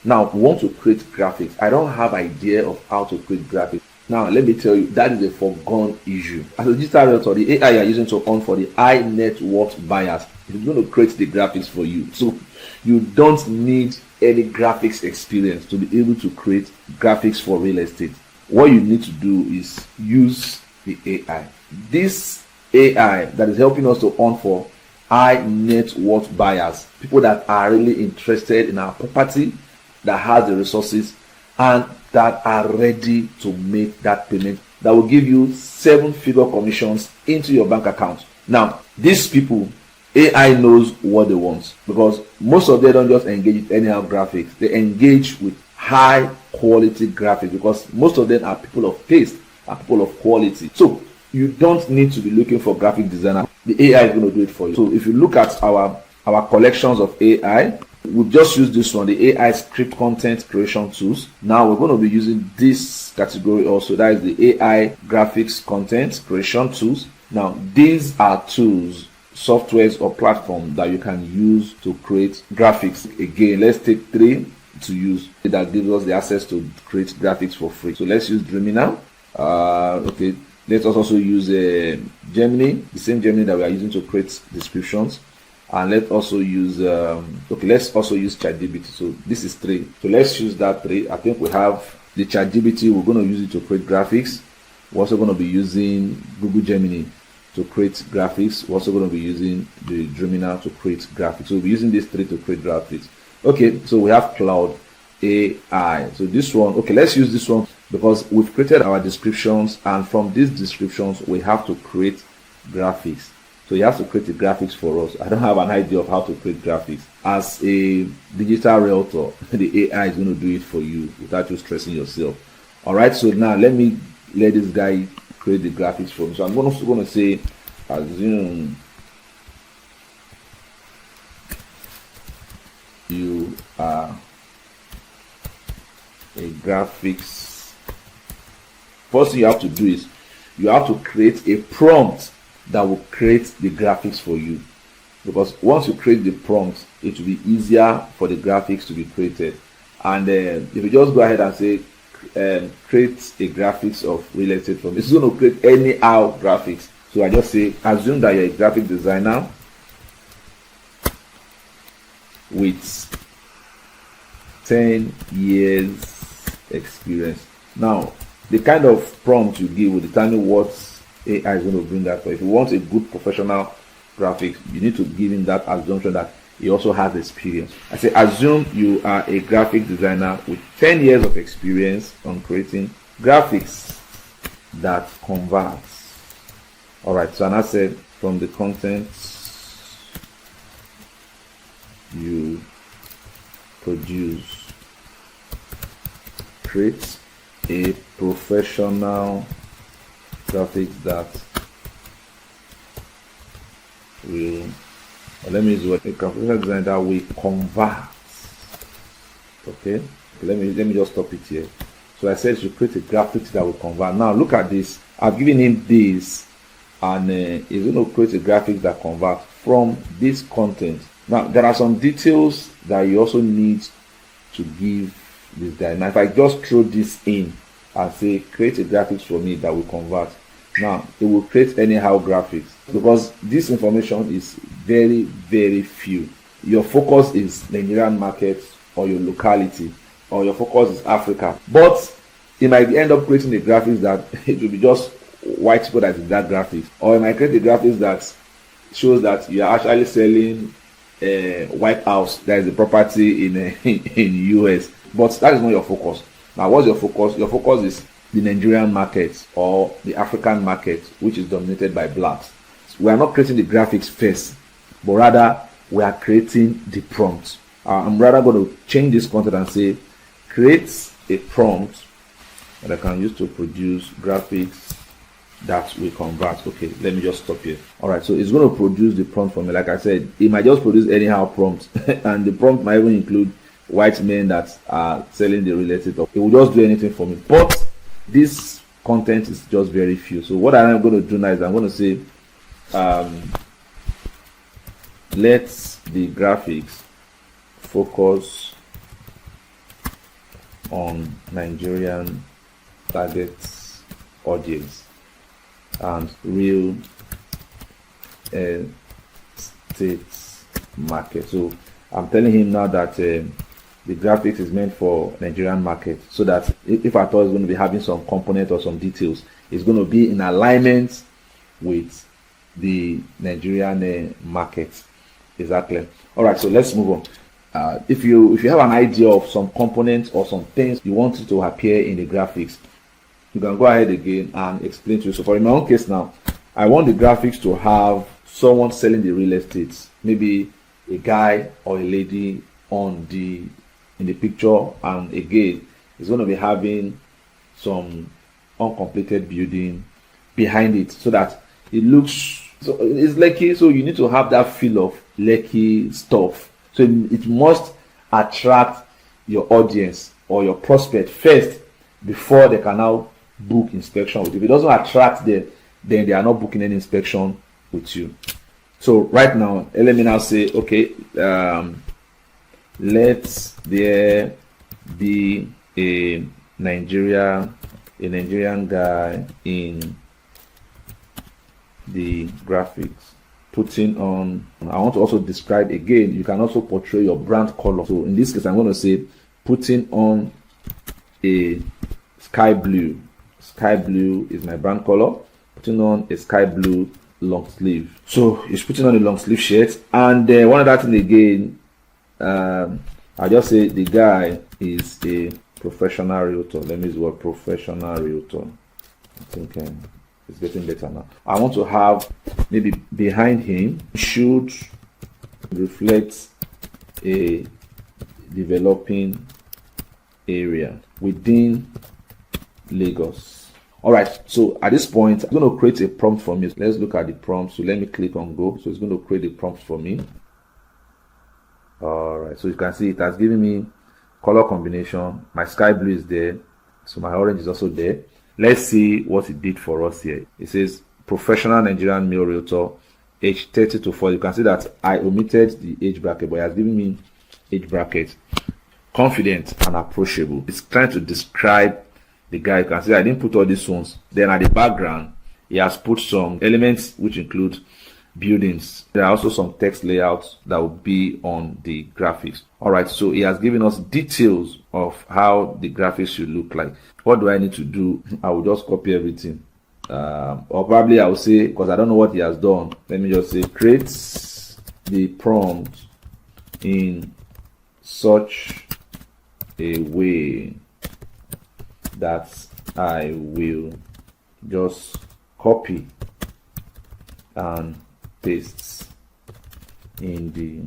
Now we want to create graphics. I don't have idea of how to create graphics. Now let me tell you, that is a foregone issue. As a digital realtor, the AI you are using to earn for the high net worth buyers is going to create the graphics for you. So you don't need any graphics experience to be able to create graphics for real estate. What you need to do is use the AI. This AI that is helping us to earn for high net worth buyers, people that are really interested in our property, that has the resources, and that are ready to make that payment that will give you 7-figure commissions into your bank account. Now, these people, AI knows what they want, because most of them don't just engage with anyhow graphics. They engage with high quality graphics, because most of them are people of taste, are people of quality. So you don't need to be looking for graphic designer. The AI is going to do it for you. So if you look at our collections of AI, we've just used this one, the AI script content creation tools. Now we're going to be using this category also, that is the AI graphics content creation tools. Now these are tools, softwares or platforms that you can use to create graphics. Again, let's take 3 to use that gives us the access to create graphics for free. So let's use Dreamy now. Okay, let us also use Gemini, the same Gemini that we are using to create descriptions. And let's also use let's also use ChatGPT. So this is 3. So let's use that 3. I think we have the ChatGPT. We're going to use it to create graphics. We're also going to be using Google Gemini to create graphics. We're also going to be using the Gemini to create graphics. So we'll be using these 3 to create graphics. Okay, so we have Cloud AI. So this one, okay, let's use this one because we've created our descriptions, and from these descriptions we have to create graphics. So you have to create the graphics for us. I don't have an idea of how to create graphics. As a digital realtor, the AI is going to do it for you without you stressing yourself. All right, so now let this guy create the graphics for me. So I'm also going to say, assume you are a graphics. First thing you have to do is you have to create a prompt that will create the graphics for you, because once you create the prompt, it will be easier for the graphics to be created. And if you just go ahead and say create a graphics of real estate from, it's going to create anyhow graphics. So I just say assume that you're a graphic designer with 10 years experience. Now, the kind of prompt you give will determine what AI is going to bring that for. If you want a good professional graphics, you need to give him that assumption that he also has experience. I say, assume you are a graphic designer with 10 years of experience on creating graphics that converts. All right, so and I said, from the content you produce, create a professional graphics that will, let me use what a professional design that will convert. Okay, let me just stop it here. So I said you create a graphics that will convert. Now look at this. I've given him this, and he's going to create a graphics that converts from this content. Now there are some details that you also need to give this guy. Now if I just throw this in and say create a graphics for me that will convert, now it will create anyhow graphics, because this information is very, very few. Your focus is Nigerian market or your locality, or your focus is Africa, but it might end up creating a graphics that it will be just white people that is that graphics, or it might create a graphics that shows that you are actually selling a White House, that is a property in US, but that is not your focus. Now what's your focus? Your focus is the Nigerian market or the African market, which is dominated by blacks. So we are not creating the graphics first, but rather we are creating the prompt. I'm rather going to change this content and say create a prompt that I can use to produce graphics that will convert. Okay, let me just stop here. All right, so it's going to produce the prompt for me. Like I said, it might just produce anyhow prompt and the prompt might even include white men that are selling the real estate. It will just do anything for me, but this content is just very few. So what I'm going to do now is I'm going to say let the graphics focus on Nigerian target audience and real estate market. So I'm telling him now that the graphics is meant for Nigerian market, so that if I thought it's going to be having some component or some details, it's going to be in alignment with the Nigerian market. Exactly. All right, so let's move on. If you have an idea of some components or some things you want it to appear in the graphics, you can go ahead again and explain to you. So for in my own case now, I want the graphics to have someone selling the real estate, maybe a guy or a lady in the picture, and again it's going to be having some uncompleted building behind it, so that it looks, so it's Lekki, so you need to have that feel of Lekki stuff. So it must attract your audience or your prospect first before they can now book inspection with you. If it doesn't attract them, then they are not booking any inspection with you. So right now, let me now say, okay, let there be a Nigerian guy in the graphics putting on. I want to also describe again, you can also portray your brand color. So in this case, I'm going to say putting on a sky blue. Sky blue is my brand color. Putting on a sky blue long sleeve. So he's putting on a long sleeve shirt. And one other thing again, I just say the guy is a professional realtor. Let me use the word professional realtor. I think it's getting better now. I want to have maybe behind him should reflect a developing area within Lagos. All right, so at this point, I'm going to create a prompt for me. Let's look at the prompt. So let me click on go. So it's going to create a prompt for me. All right, so you can see it has given me color combination. My sky blue is there, so my orange is also there. Let's see what it did for us here. It says professional Nigerian male realtor, age 30 to 40. You can see that I omitted the age bracket, but it has given me age bracket. Confident and approachable. It's trying to describe the guy. You can see I didn't put all these ones. Then at the background, he has put some elements which include buildings. There are also some text layouts that will be on the graphics. All right, so he has given us details of how the graphics should look like. What do I need to do? I will just copy everything. Or probably I will say, because I don't know what he has done, let me just say create the prompt in such a way that I will just copy and paste in the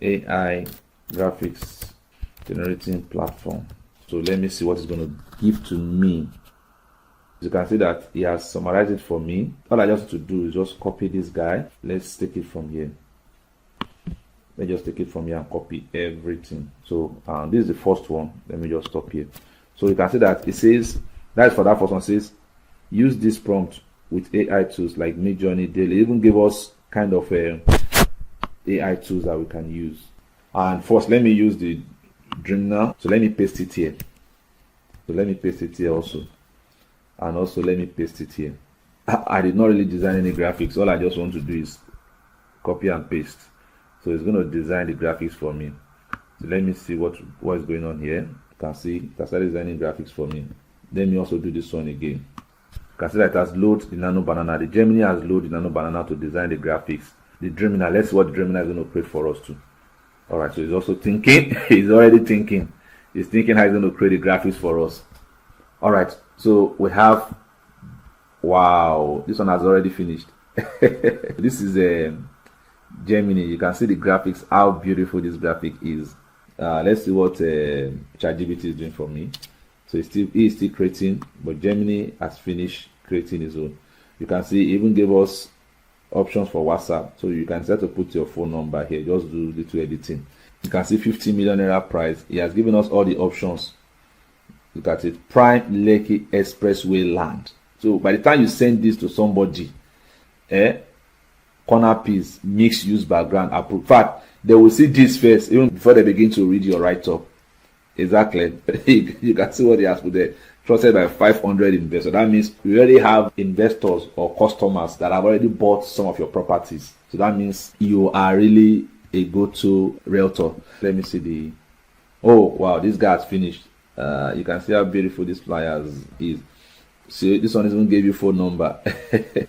AI graphics generating platform. So let me see what it's going to give to me. You can see that he has summarized it for me. All I just have to do is just copy this guy. Let's take it from here. Let's just take it from here and copy everything. So this is the first one. Let me just stop here. So you can see that it says, that is for that first one, says use this prompt with AI tools like Midjourney Daily. Even give us kind of AI tools that we can use. And first, let me use the Dream now. So let me paste it here. So let me paste it here also. And also let me paste it here. I did not really design any graphics. All I just want to do is copy and paste. So it's going to design the graphics for me. So let me see what is going on here. You can see it has started designing graphics for me. Let me also do this one again. You can see that it has loaded the Nano Banana. The Gemini has loaded the Nano Banana to design the graphics. The Gemini, let's see what the Gemini is going to create for us too. Alright, so he's also thinking. He's already thinking. He's thinking how he's going to create the graphics for us. Alright, so we have, wow, this one has already finished. This is a Gemini. You can see the graphics, how beautiful this graphic is. Let's see what ChatGPT is doing for me. So he is still creating, but Gemini has finished creating his own. You can see he even gave us options for WhatsApp, so you can set to put your phone number here. Just do little editing. You can see 50 million naira price. He has given us all the options. Look at it, Prime Lekki Expressway land. So by the time you send this to somebody, corner piece, mixed use background approved. In fact, they will see this first even before they begin to read your write-up. Exactly. You can see what he has put there. Trusted by 500 investors. That means we already have investors or customers that have already bought some of your properties. So that means you are really a go-to realtor. Let me see the. Oh wow, this guy has finished. You can see how beautiful this flyer is. See, this one even gave you phone number.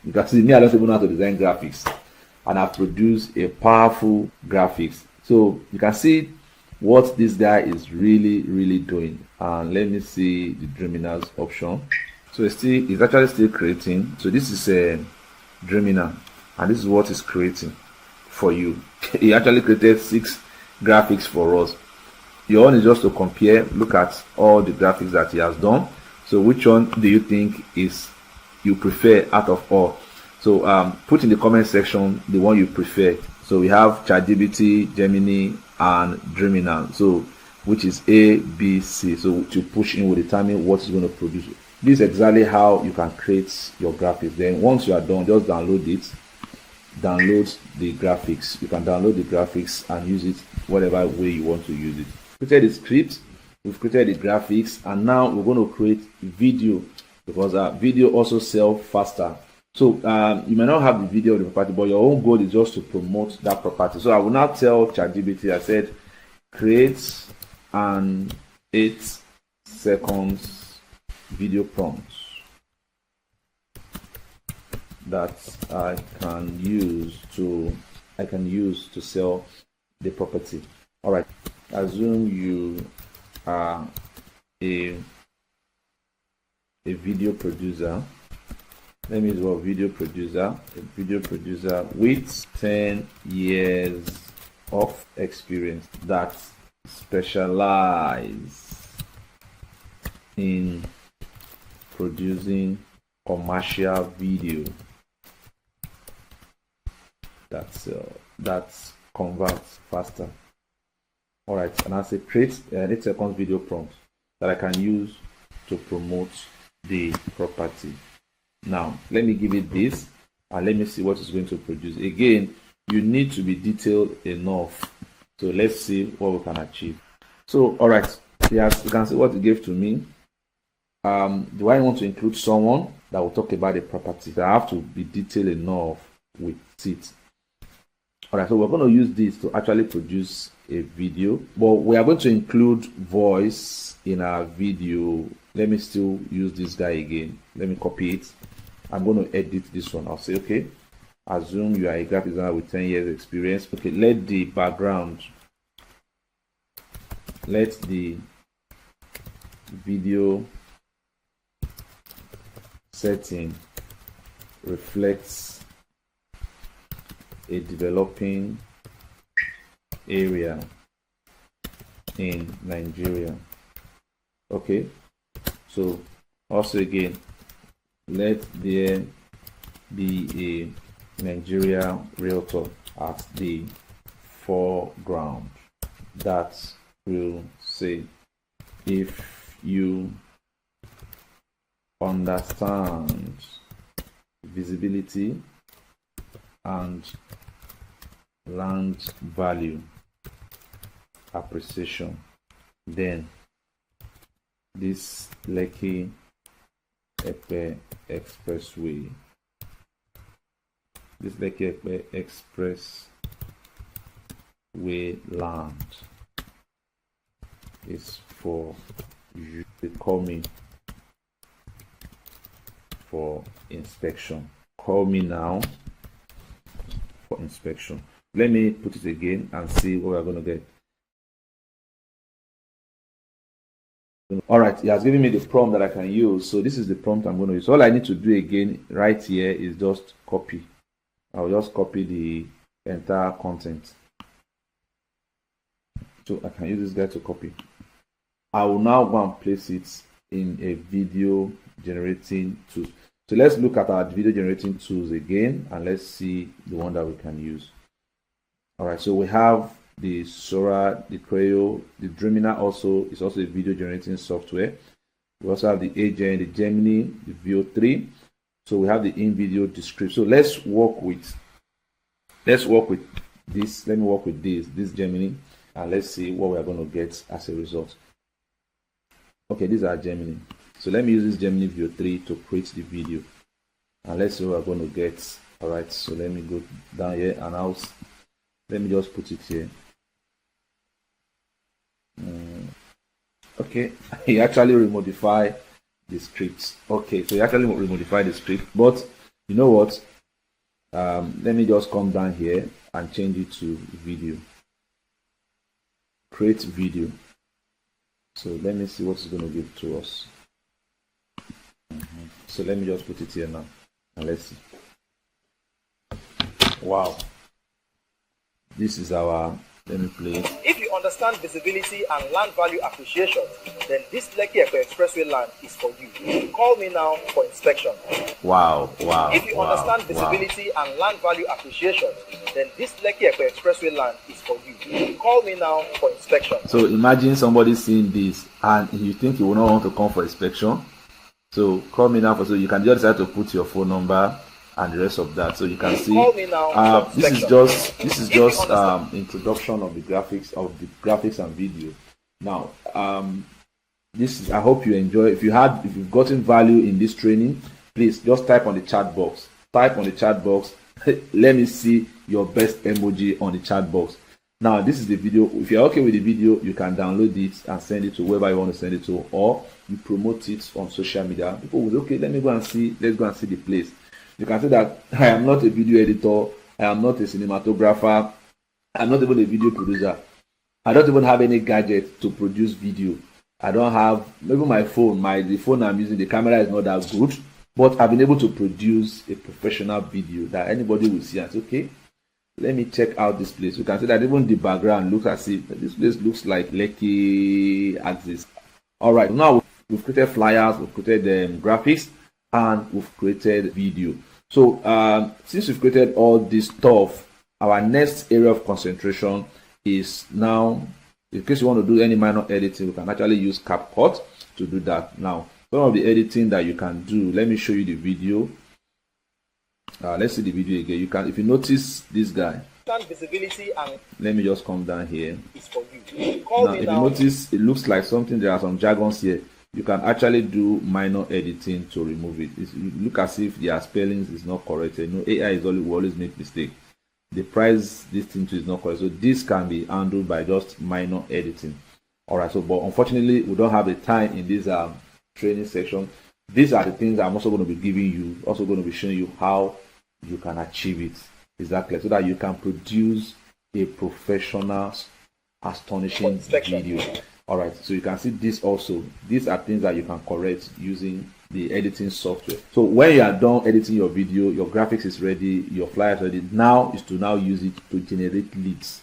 You can see me, I don't even know how to design graphics, and I've produced a powerful graphics. So you can see what this guy is really doing. And let me see the Dreamina's option. So it's actually still creating. So this is a Dreamina, and this is what it's creating for you. He actually created 6 graphics for us. Your own is just to compare, look at all the graphics that he has done. So which one do you think is you prefer out of all? So put in the comment section the one you prefer. So we have ChatGPT, Gemini, and Dreamina. So which is A, B, C. So to push in will determine what is going to produce. This is exactly how you can create your graphics. Then once you are done, just download it. Download the graphics. You can download the graphics and use it whatever way you want to use it. Created the script, we've created the graphics, and now we're going to create video, because video also sells faster. So you may not have the video of the property, but your own goal is just to promote that property. So I will now tell ChatGPT, I said create an 8 seconds video prompt that I can use to sell the property. All right. Assume you are a video producer. Let me use a video producer with 10 years of experience that specialize in producing commercial video that converts faster. All right, and I say create an 8 seconds video prompt that I can use to promote the property. Now, let me give it this, and let me see what it's going to produce. Again, you need to be detailed enough. So let's see what we can achieve. So, all right, yes, you can see what it gave to me. Do I want to include someone that will talk about the property? I have to be detailed enough with it. All right, so we're going to use this to actually produce a video, but we are going to include voice in our video. Let me still use this guy again. Let me copy it. I'm going to edit this one. I'll say, okay, assume you are a graphic designer with 10 years experience. Okay, let the background, let the video setting reflects a developing area in Nigeria. Okay, so also again, let there be a Nigeria realtor at the foreground that will say, if you understand visibility and land value appreciation, then this Lekki Epe Expressway, land is for you. They call me for inspection. Call me now for inspection. Let me put it again and see what we're going to get. All right, it has given me the prompt that I can use. So this is the prompt I'm going to use. So all I need to do again right here is just copy. I'll just copy the entire content. So I can use this guy to copy. I will now go and place it in a video generating tool. So let's look at our video generating tools again, and let's see the one that we can use. All right, so we have the Sora, the Creo, the Dreamina also is also a video generating software. We also have the Agent, the Gemini, the VO3. So we have the in-video description. So let's work with this. Let me work with this Gemini, and let's see what we are going to get as a result. Okay, these are Gemini. So let me use this Gemini VO3 to create the video, and let's see what we're going to get. All right, so let me go down here and let me just put it here. Okay, he actually remodified the script. Okay, so he actually remodified the script, but you know what? Let me just come down here and change it to video. Create video. So let me see what it's going to give to us. So let me just put it here now, and let's see. Wow, this is our, let me play it. If you understand visibility and land value appreciation, then this Lekki Epe Expressway land is for you. Call me now for inspection. Wow. If you understand visibility and land value appreciation, then this Lekki Epe Expressway land is for you. Call me now for inspection. So imagine somebody seeing this and you think you will not want to come for inspection. So call me now so you can just decide to put your phone number and the rest of that, so you can see. This is just introduction of the graphics and video. Now this is, I hope you enjoy. If you've gotten value in this training, please just type on the chat box. Let me see your best emoji on the chat box. Now this is the video. If you're okay with the video, you can download it and send it to whoever you want to send it to, or you promote it on social media. People will say, okay, let's go and see the place. You can say that I am not a video editor, I am not a cinematographer, I'm not even a video producer. I don't even have any gadget to produce video. I don't have, maybe my phone, the phone I'm using, the camera is not that good, but I've been able to produce a professional video that anybody will see and say, okay, let me check out this place. You can see that even the background looks as if this place looks like Lekki axis. All right, now we've created flyers, we've created graphics, and we've created video. So since we've created all this stuff, our next area of concentration is now, in case you want to do any minor editing, we can actually use CapCut to do that. Now, some of the editing that you can do, let me show you the video. Let's see the video again. You can, if you notice this guy, visibility and let me just come down here. It's for you. Now, if you notice, it looks like something, there are some jargons here. you can actually do minor editing to remove it. You look as if their spellings is not correct. AI is always make mistake. The price this thing to is not correct. So this can be handled by just minor editing. Alright, so but unfortunately we don't have the time in this training section. These are the things I'm also going to be giving you, also going to be showing you how you can achieve it. Exactly, so that you can produce a professional, astonishing video. Alright, so you can see this also. These are things that you can correct using the editing software. So when you are done editing your video, your graphics is ready, your flyers ready. Now is to now use it to generate leads.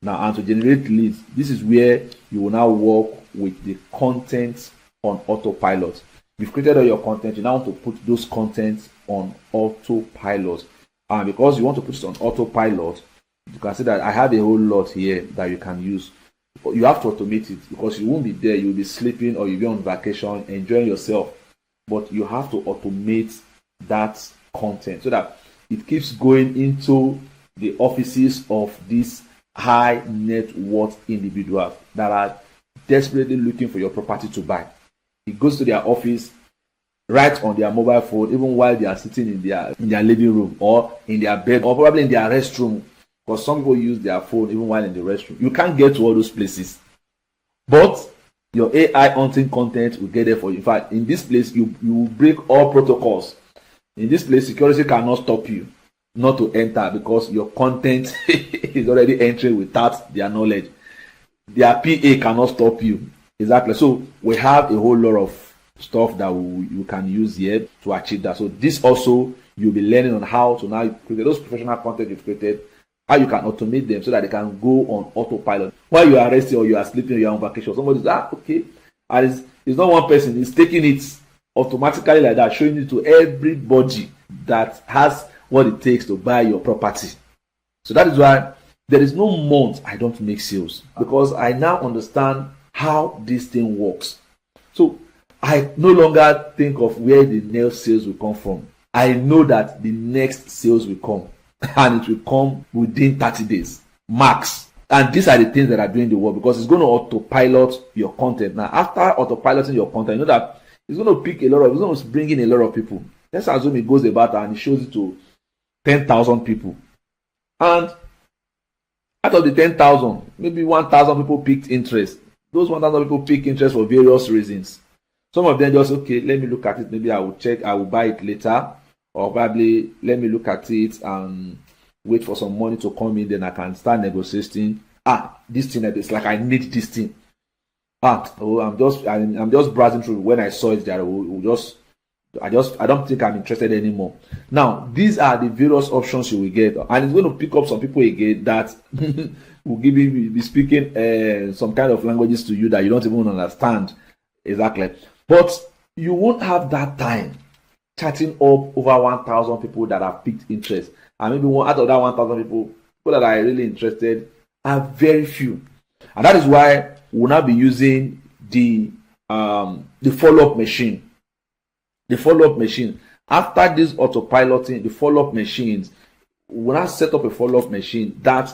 Now, and to generate leads, this is where you will now work with the content on autopilot. You've created all your content, you now want to put those contents on autopilot. And because you want to put it on autopilot, you can see that I have a whole lot here that you can use. You have to automate it because you won't be there, you'll be sleeping or you'll be on vacation, enjoying yourself. But you have to automate that content so that it keeps going into the offices of these high net worth individuals that are desperately looking for your property to buy. It goes to their office right on their mobile phone, even while they are sitting in their living room or in their bed or probably in their restroom, because some people use their phone even while in the restroom. You can't get to all those places, but your AI hunting content will get there for you. In fact, in this place, you will break all protocols. In this place, security cannot stop you not to enter because your content is already entering without their knowledge. Their PA cannot stop you. Exactly. So we have a whole lot of stuff that you can use here to achieve that. So this also, you'll be learning on how to now create those professional content you've created, how you can automate them so that they can go on autopilot. While you are resting or you are sleeping or you are on vacation, somebody says, okay. And it's not one person, it's taking it automatically like that, showing it to everybody that has what it takes to buy your property. So that is why there is no month I don't make sales, because I now understand how this thing works. So I no longer think of where the next sales will come from. I know that the next sales will come, and it will come within 30 days max. And these are the things that are doing the work, because it's going to autopilot your content. Now, after autopiloting your content, you know that it's going to pick it's going to bring in a lot of people. Let's assume it goes about and it shows it to 10,000 people. And out of the 10,000, maybe 1,000 people picked interest. Those 1,000 people pick interest for various reasons. Some of them just, okay, let me look at it. Maybe I will check, I will buy it later. Or probably let me look at it and wait for some money to come in, then I can start negotiating. This thing, it's like I need this thing. I'm just browsing through. When I saw it there, I don't think I'm interested anymore. Now, these are the various options you will get, and it's going to pick up some people again that will be speaking some kind of languages to you that you don't even understand exactly. But you won't have that time chatting up over 1,000 people that have picked interest, and maybe one out of that 1,000 people that are really interested are very few, and that is why we'll now be using the follow-up machine. The follow-up machine. After this autopiloting, the follow-up machines will now set up a follow-up machine that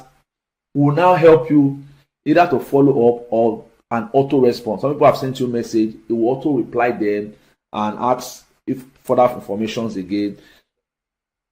will now help you either to follow up or an auto response. Some people have sent you a message, it will auto reply them and ask if further informations again.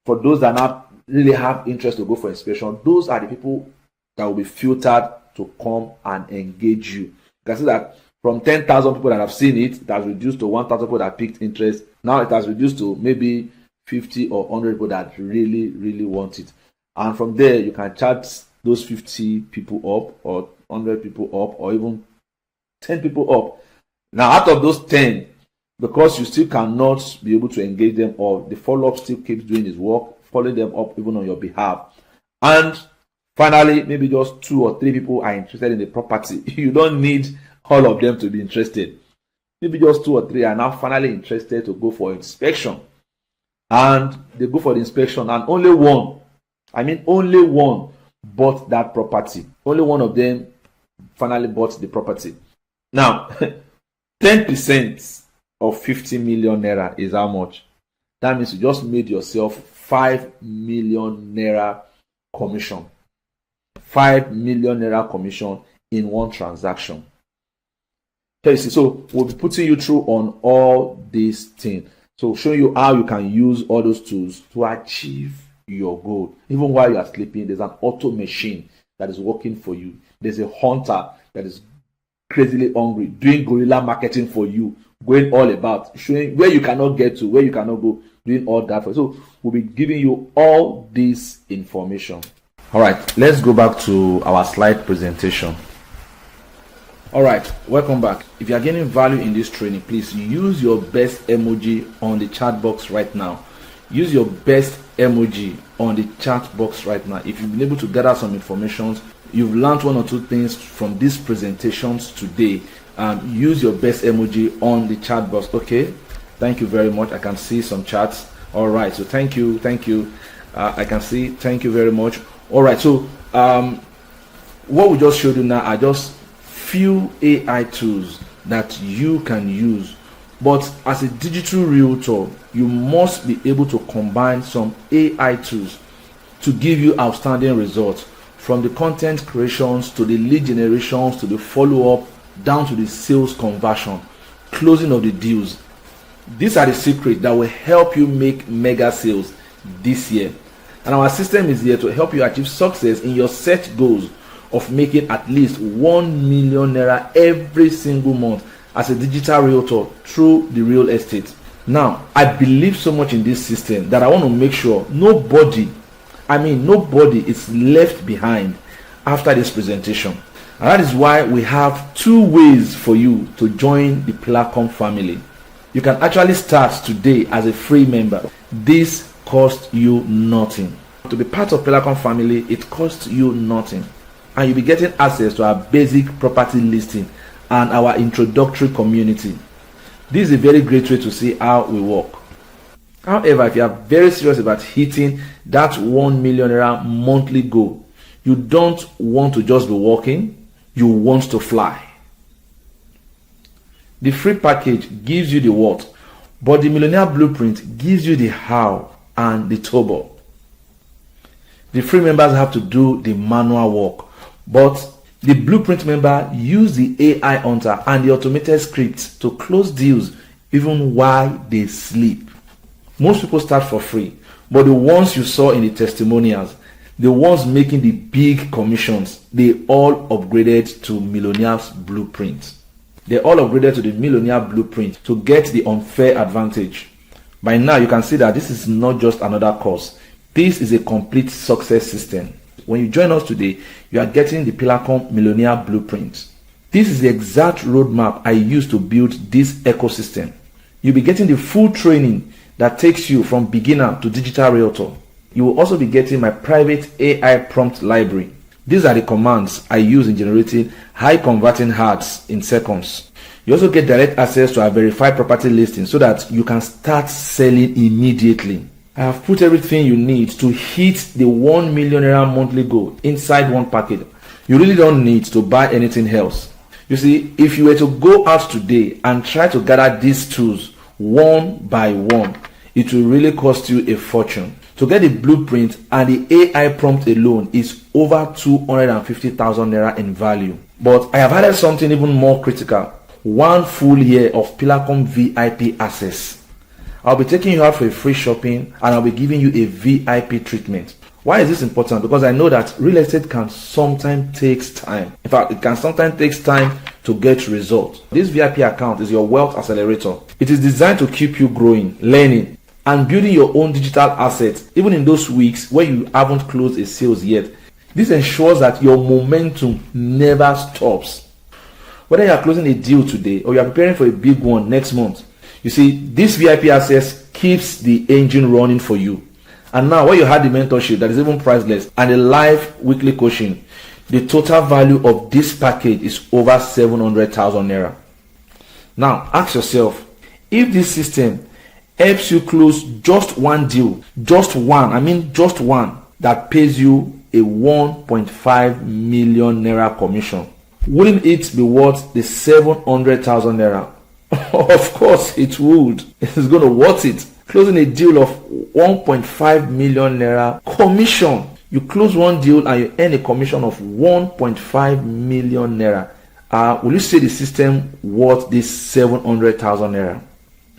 For those that not really have interest to go for inspection, those are the people that will be filtered to come and engage you. You can see that from 10,000 people that have seen it, it has reduced to 1,000 people that picked interest. Now it has reduced to maybe 50 or 100 people that really, really want it. And from there, you can chat those 50 people up or 100 people up or even 10 people up. Now, out of those 10, because you still cannot be able to engage them, or the follow-up still keeps doing its work, following them up even on your behalf. And finally, maybe just 2 or 3 people are interested in the property. You don't need all of them to be interested. Maybe just 2 or 3 are now finally interested to go for inspection. And they go for the inspection, and only one bought that property. Only one of them finally bought the property. Now, 10% of 50 million naira is how much? That means you just made yourself 5 million naira commission. 5 million naira commission in one transaction. Okay, so we'll be putting you through on all these things. So showing you how you can use all those tools to achieve your goal. Even while you are sleeping, there's an auto machine that is working for you. There's a hunter that is crazily hungry, doing guerrilla marketing for you, going all about, showing where you cannot get to, where you cannot go, doing all that for you. So we'll be giving you all this information. All right, let's go back to our slide presentation. All right, welcome back. If you are getting value in this training, please use your best emoji on the chat box right now. Use your best emoji on the chat box right now. If you've been able to gather some information, you've learned one or two things from these presentations today, use your best emoji on the chat box. Okay, thank you very much. I can see some chats. All right, so thank you. I can see, thank you very much. All right, so what we just showed you now are just few AI tools that you can use, but as a digital realtor, you must be able to combine some AI tools to give you outstanding results, from the content creations to the lead generations to the follow-up down to the sales conversion, closing of the deals. These are the secrets that will help you make mega sales this year, and our system is here to help you achieve success in your set goals of making at least 1 million naira every single month as a digital realtor through the real estate. Now, I believe so much in this system that I want to make sure nobody is left behind after this presentation. And that is why we have 2 ways for you to join the Pillarcom family. You can actually start today as a free member. This costs you nothing. To be part of Pillarcom family, it costs you nothing. And you'll be getting access to our basic property listing and our introductory community. This is a very great way to see how we work. However, if you are very serious about hitting that 1 million naira monthly goal, you don't want to just be walking, you want to fly. The free package gives you the what, but the Millionaire Blueprint gives you the how and the turbo. The free members have to do the manual work, but the Blueprint member use the AI hunter and the automated scripts to close deals even while they sleep. Most people start for free, but the ones you saw in the testimonials, the ones making the big commissions, they all upgraded to Millionaire's Blueprint. They all upgraded to the Millionaire Blueprint to get the unfair advantage. By now, you can see that this is not just another course. This is a complete success system. When you join us today, you are getting the Pillarcom Millionaire Blueprint. This is the exact roadmap I use to build this ecosystem. You'll be getting the full training that takes you from beginner to digital realtor. You will also be getting my private AI prompt library. These are the commands I use in generating high converting ads in seconds. You also get direct access to our verified property listing so that you can start selling immediately. I have put everything you need to hit the 1 million naira monthly goal inside one package. You really don't need to buy anything else. You see, if you were to go out today and try to gather these tools one by one, it will really cost you a fortune. To get the blueprint and the AI prompt alone is over 250,000 naira in value. But I have added something even more critical: 1 full year of Pillarcom VIP access. I'll be taking you out for a free shopping and I'll be giving you a VIP treatment. Why is this important? Because I know that real estate can sometimes take time. In fact, it can sometimes take time to get results. This VIP account is your wealth accelerator. It is designed to keep you growing, learning, and building your own digital assets, even in those weeks where you haven't closed a sales yet. This ensures that your momentum never stops. Whether you are closing a deal today or you are preparing for a big one next month, you see, this VIP access keeps the engine running for you. And now, when you had the mentorship that is even priceless and the live weekly coaching, the total value of this package is over 700,000 naira. Now, ask yourself, if this system helps you close just one deal, just one that pays you a 1.5 million naira commission, wouldn't it be worth the 700,000 naira? Of course it would. It's going to worth it. Closing a deal of 1.5 million naira commission. You close one deal and you earn a commission of 1.5 million naira. Will you say the system worth this 700,000 naira?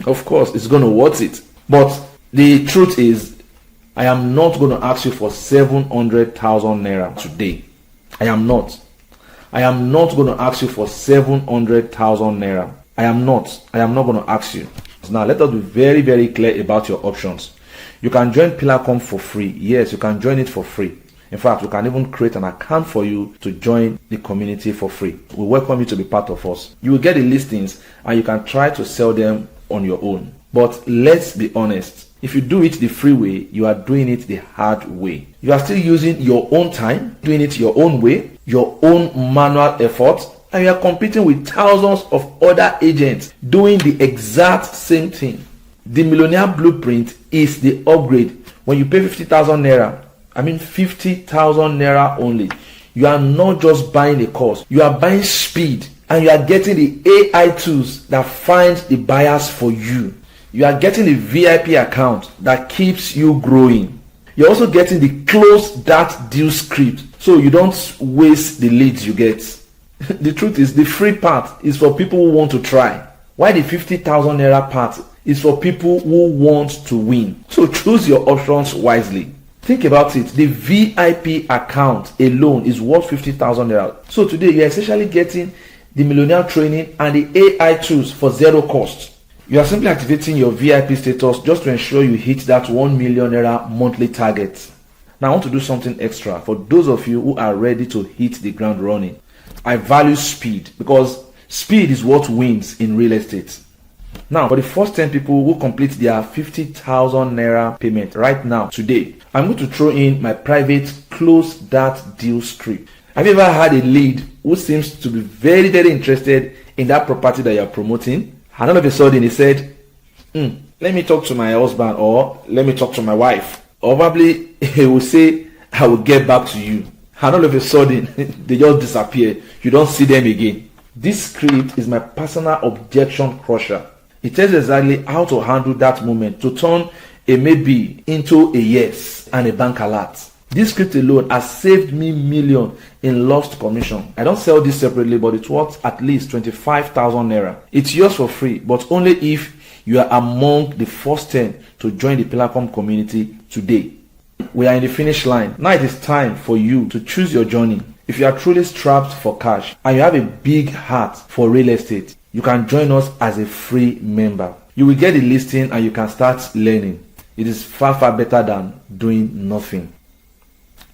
Of course, it's going to worth it. But the truth is, I am not going to ask you for 700,000 naira today. I am not. I am not going to ask you for 700,000 naira. I am not going to ask you. Now, let us be very, very clear about your options. You can join Pillarcom for free. Yes, you can join it for free. In fact, we can even create an account for you to join the community for free. We welcome you to be part of us. You will get the listings and you can try to sell them on your own. But let's be honest. If you do it the free way, you are doing it the hard way. You are still using your own time, doing it your own way, your own manual effort, and you are competing with thousands of other agents doing the exact same thing. The Millionaire Blueprint is the upgrade. When you pay 50,000 naira, 50,000 naira only, you are not just buying a course, you are buying speed, and you are getting the AI tools that find the buyers for you. You are getting a VIP account that keeps you growing. You're also getting the close that deal script so you don't waste the leads you get. The truth is, the free part is for people who want to try, while the 50,000 naira part is for people who want to win. So choose your options wisely. Think about it. The VIP account alone is worth 50,000 naira. So today you're essentially getting the millionaire training and the AI tools for zero cost. You are simply activating your VIP status just to ensure you hit that 1 million naira monthly target. Now I want to do something extra for those of you who are ready to hit the ground running. I value speed because speed is what wins in real estate. Now, for the first 10 people who complete their 50,000 naira payment right now, today, I'm going to throw in my private close that deal script. Have you ever had a lead who seems to be very, very interested in that property that you're promoting? And all of a sudden he said, let me talk to my husband, or let me talk to my wife. Or probably he will say, I will get back to you. And all of a sudden they just disappear. You don't see them again. This script is my personal objection crusher. It tells exactly how to handle that moment to turn a maybe into a yes and a bank alert. This script alone has saved me millions in lost commission. I don't sell this separately, but it's worth at least 25,000 naira. It's yours for free, but only if you are among the first 10 to join the Pillarcom community today. We are in the finish line. Now it is time for you to choose your journey. If you are truly strapped for cash and you have a big heart for real estate, you can join us as a free member. You will get the listing and you can start learning. It is far, far better than doing nothing.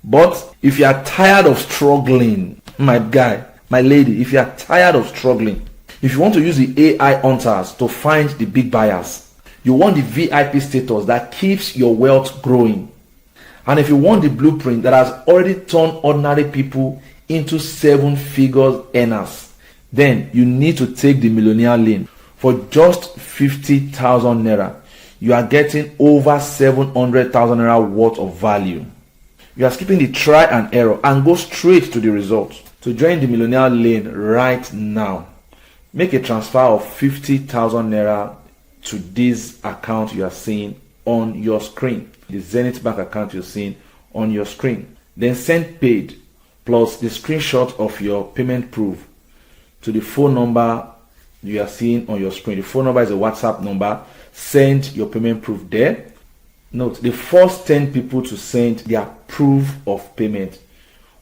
But if you are tired of struggling, my guy, my lady, if you are tired of struggling, if you want to use the AI hunters to find the big buyers, you want the VIP status that keeps your wealth growing, and if you want the blueprint that has already turned ordinary people into 7-figure earners, then you need to take the millionaire lane. For just 50,000 naira, you are getting over 700,000 naira worth of value. You are skipping the try and error and go straight to the results. To join the millionaire lane right now, make a transfer of 50,000 naira to this account you are seeing on your screen, the Zenith Bank account you're seeing on your screen. Then send paid plus the screenshot of your payment proof to the phone number you are seeing on your screen. The phone number is a WhatsApp number. Send your payment proof there. Note, the first 10 people to send their proof of payment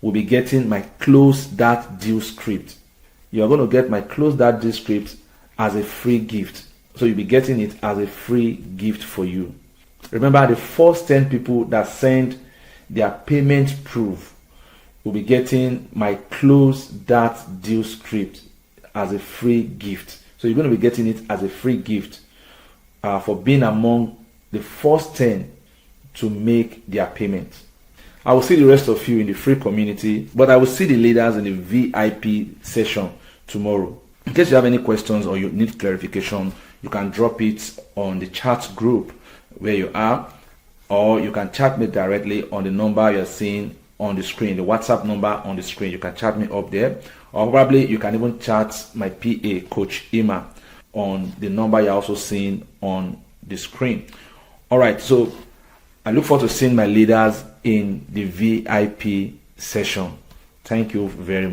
will be getting my close that deal script. You are going to get my close that deal script as a free gift. So you'll be getting it as a free gift for you. Remember, the first 10 people that send their payment proof will be getting my close that deal script as a free gift. So you're going to be getting it as a free gift for being among the first 10 to make their payment. I will see the rest of you in the free community, but I will see the leaders in the VIP session tomorrow. In case you have any questions or you need clarification, you can drop it on the chat group where you are, or you can chat me directly on the number you're seeing on the screen, the WhatsApp number on the screen. You can chat me up there, or probably you can even chat my PA, Coach Ima, on the number you're also seeing on the screen. All right, so I look forward to seeing my leaders in the VIP session. Thank you very much.